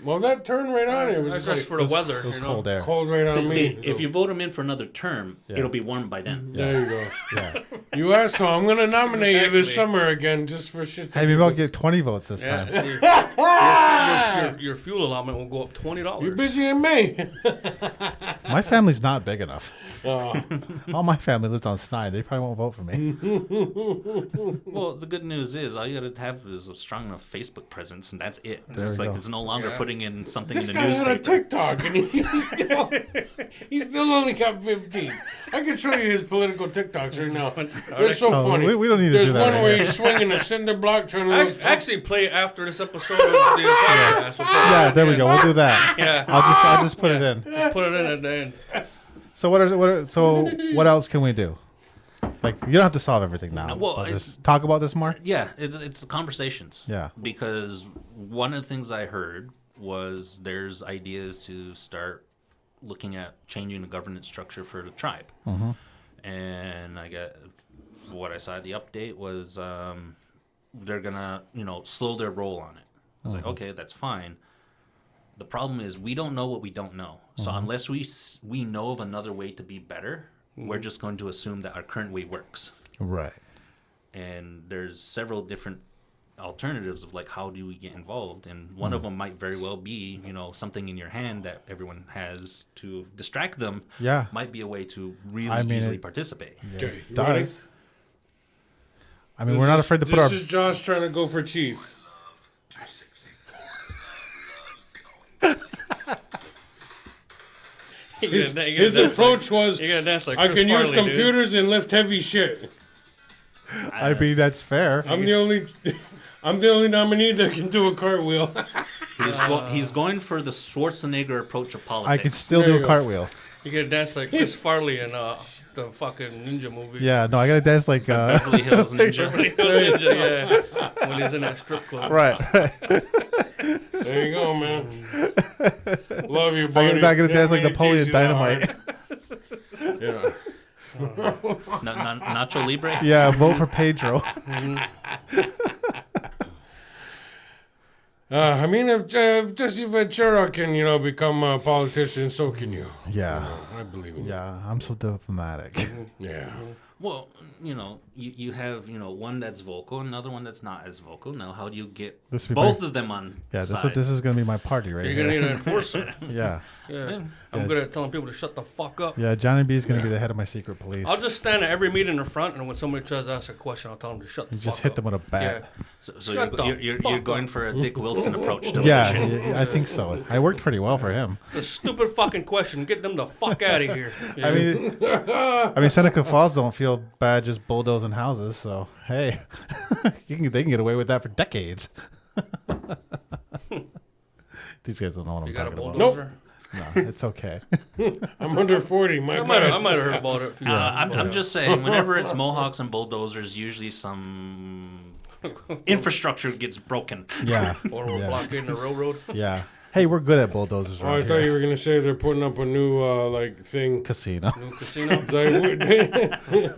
"Well, that turned right on. It was that's just just like, for the weather. It was you know? cold air. cold right on see, me." if you vote him in for another term, Yeah. it'll be warm by then. There you go. Yeah. You asshole! I'm gonna nominate you this Exactly. summer again, just for shit. Hey, maybe I'll get 20 votes this Yeah. time. Your fuel allotment will go up $20. You're busy in May. My family's not big enough. Oh, All my family lives on Snide. They probably won't vote for me. Well, the good news is all you gotta have is a strong enough Facebook presence, and that's it. There It's we like go. it's no longer Yeah. putting in something this in the guy had a newspaper. TikTok, and he's still only got 15. I can show you his political TikToks right now. They're so Oh, funny. we don't need to There's do that one right where here. he's swinging a cinder block, trying to look tough. Actually, play it after this episode of the podcast. We'll put it Yeah, in there we again. go. We'll do that. Yeah. I'll just put it in. Just put it in at the end. So what else can we do? Like, you don't have to solve everything now. Well, But just talk about this more. Yeah, it's the conversations. Yeah. Because one of the things I heard was there's ideas to start looking at changing the governance structure for the tribe. Mm-hmm. And I got what I saw the update was they're gonna slow their roll on it. I was like, okay, that's fine. The problem is we don't know what we don't know. So unless we know of another way to be better, we're just going to assume that our current way works. Right. And there's several different alternatives of like how do we get involved, and one of them might very well be something in your hand that everyone has to distract them. Yeah. Might be a way to really I mean, easily it- participate. Okay, It you ready? does. I mean, we're not afraid to put our. This is Josh trying to go for chief. His approach was, You gotta dance like I Chris can use Farley, dude. computers and lift heavy shit. I mean, that's fair. I'm the only nominee that can do a cartwheel. He's going for the Schwarzenegger approach of I politics. could still There do you a go. cartwheel. You gotta dance like Chris Farley in the fucking ninja movie. Yeah, no, I gotta dance like. Beverly Hills Ninja. Ninja, yeah. When he's in that strip club. Right. There you go, man. Love you, I'm buddy. not gonna dance like Didn't mean to Napoleon tease you that Dynamite. hard. Yeah. Nacho Libre. Yeah, vote for Pedro. I mean, if Jesse Ventura can, become a politician, so can you. Yeah, I believe in yeah, I'm so diplomatic. you. Yeah. Well, you have one that's vocal, another one that's not as vocal. Now, how do you get This would be both my- of them on Yeah, side? this is gonna be my party right You're here. gonna need an enforcer. Yeah, Yeah. I'm good at telling people to shut the fuck up. yeah. Johnny B's gonna be the head of my secret police. I'll just stand at every meeting in the front, and when somebody tries to ask a question, I'll tell them to shut the You fuck just up. hit them with a bat. Yeah. So Shut the you're fuck going up. for a Dick Wilson approach to Yeah, election. yeah, I think so. I worked pretty well for him. It's a stupid fucking question. Get them the fuck out of here. Yeah. I mean, Seneca Falls don't feel bad just bulldozing houses. So hey, they can get away with that for decades. These guys don't know what You I'm got a talking about. bulldozer? No, it's okay. I'm under 40. My I might bad. have heard about it. A few I'm just saying, whenever it's Mohawks and bulldozers, usually some infrastructure gets broken. Yeah, Or we're yeah, blockading the railroad. yeah. Hey, we're good at bulldozers Oh, I right thought here. you were gonna say they're putting up a new thing. Casino. New casino. It's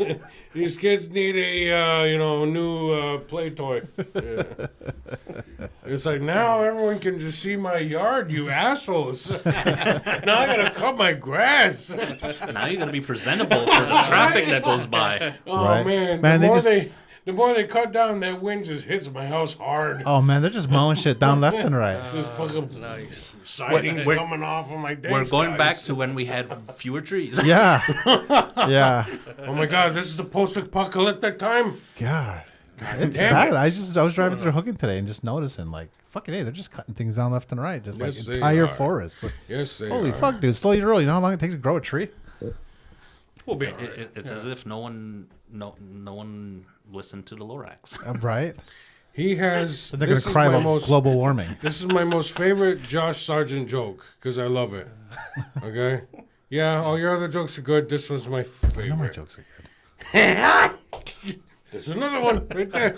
like, these kids need a new play toy. Yeah. It's like now everyone can just see my yard, you assholes. Now I gotta cut my grass. Now you're gonna be presentable for the traffic that goes by. Oh Right. man, Man, the more they cut down, that wind just hits my house hard. Oh man, they're just mowing shit down left and right. Just fucking Nice. sidings We're- coming off. I'm like, We're thanks, going guys. back to when we had fewer trees. Yeah, yeah. Oh my god, this is the post-apocalyptic time. God, it's damn bad. it. I was driving through Hooking today and just noticing like, fucking hey, they're just cutting things down left and right, just like Yes, they entire are. forests. Like, Yes, they holy are. fuck, dude, slow your roll. You know how long it takes to grow a tree? We'll be It's as if no one listened to the Lorax. Right? He has. They're this gonna is cry my about most. global warming. This is my most favorite Josh Sargent joke because I love it. Okay. Yeah, all your other jokes are good. This one's my I know my favorite. jokes are good. There's another one right there.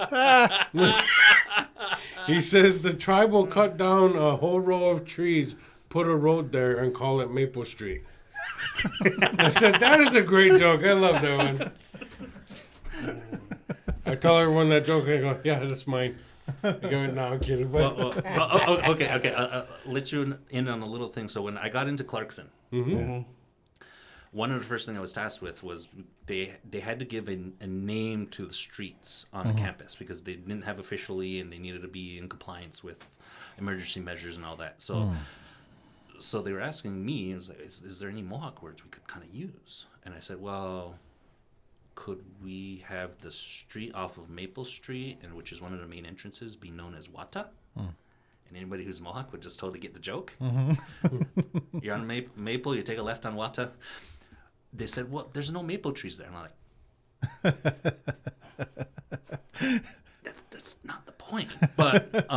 He says the tribe will cut down a whole row of trees, put a road there, and call it Maple Street. I said, that is a great joke. I love that one. I tell everyone that joke, and I go, yeah, that's mine. I go, no, I'm kidding. But Okay. Let you in on a little thing. So when I got into Clarkson, one of the first things I was tasked with was they had to give a name to the streets on the campus because they didn't have officially, and they needed to be in compliance with emergency measures and all that. So they were asking me, is there any Mohawk words we could kind of use? And I said, well, could we have the street off of Maple Street, and which is one of the main entrances, be known as Wata? And anybody who's Mohawk would just totally get the joke. You're on Maple, you take a left on Wata. They said, well, there's no maple trees there. And I'm like, that's not the point. But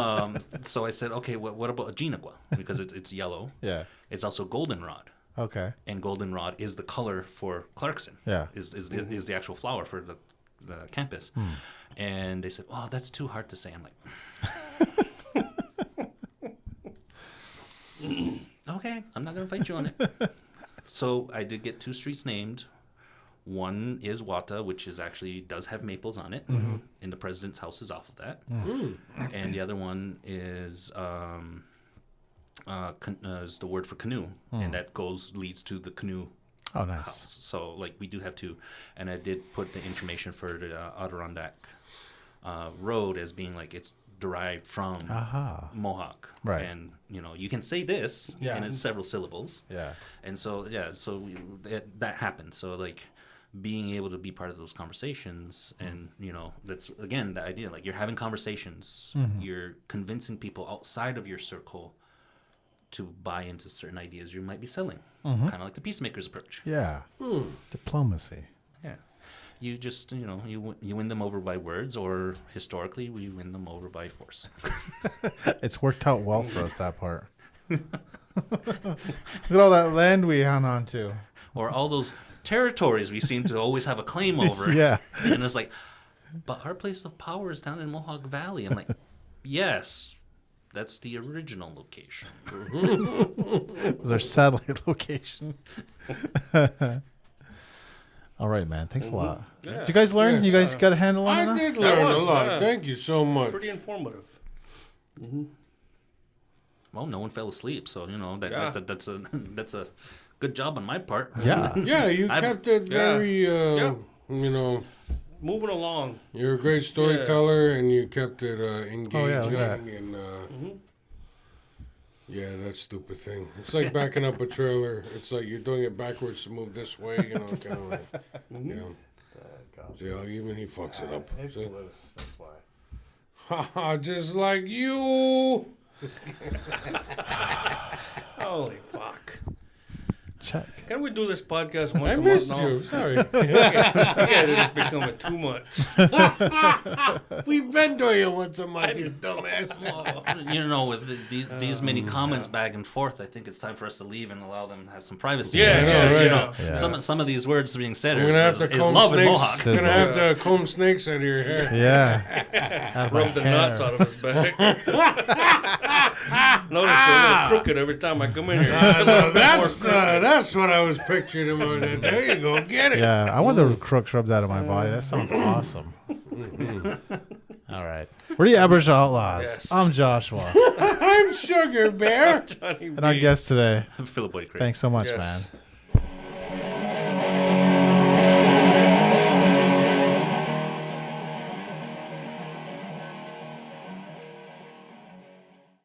so I said, okay, what about a Jinagua? Because it's yellow. Yeah. It's also goldenrod. Okay. And goldenrod is the color for Clarkson. Yeah. Is the actual flower for the campus. And they said, oh, that's too hard to say. I'm like, okay, I'm not going to fight you on it. So I did get 2 streets named. One is Wata, which does have maples on it, and the president's house is off of that. And the other one is the word for canoe, and that leads to the canoe house. So we do have 2, and I did put the information for the Adirondack Road as being it's derived from Mohawk, right? And you can say this, and it's several syllables, and so that happened. So being able to be part of those conversations, and that's again the idea. You're having conversations, you're convincing people outside of your circle to buy into certain ideas you might be selling, kind of like the peacemaker's approach. Diplomacy. Yeah. You just, you win them over by words, or historically, we win them over by force. It's worked out well for us, that part. Look at all that land we hung on to. Or all those territories we seem to always have a claim over. Yeah. And it's but our place of power is down in Mohawk Valley. I'm like, yes, that's the original location. It's our satellite location. All right, man. Thanks a lot. Yeah. Did you guys learn? Yes, you guys got a handle on it? I did learn a lot. yeah. Thank you so much. Pretty informative. Well, no one fell asleep, so that's a good job on my part. Yeah. Yeah, you kept it very, Moving along. you're a great storyteller, and you kept it engaging. Oh, yeah, look at that. And yeah, that stupid thing. It's like backing up a trailer. It's like you're doing it backwards to move this way, kind of like, yeah, even he fucks it up. It's See? loose. That's why. Haha, just like you. Holy fuck. Check. Can we do this podcast I once a missed month now? you. Sorry. Yeah, it is becoming too much. We've been doing it once a month, you dumbass. With these many comments back and forth, I think it's time for us to leave and allow them to have some privacy. Yeah, I know, yes, right? Yeah. Some of these words being said We're gonna have is to comb love in snakes. Mohawk. We're gonna have to comb snakes out of your hair. Yeah. Out of my Rub the hair. nuts out of his back. Notice they're a little crooked every time I come in here. No, that's what I was picturing him on that. There you go, get it. Yeah, I want the crooks rubbed out of my body. That sounds awesome. All right. We're the Aboriginal Outlaws. Yes. I'm Joshua. I'm Sugar Bear. Johnny And our B. guest today. Phillip White-Cree. Thanks so much, Yes. man.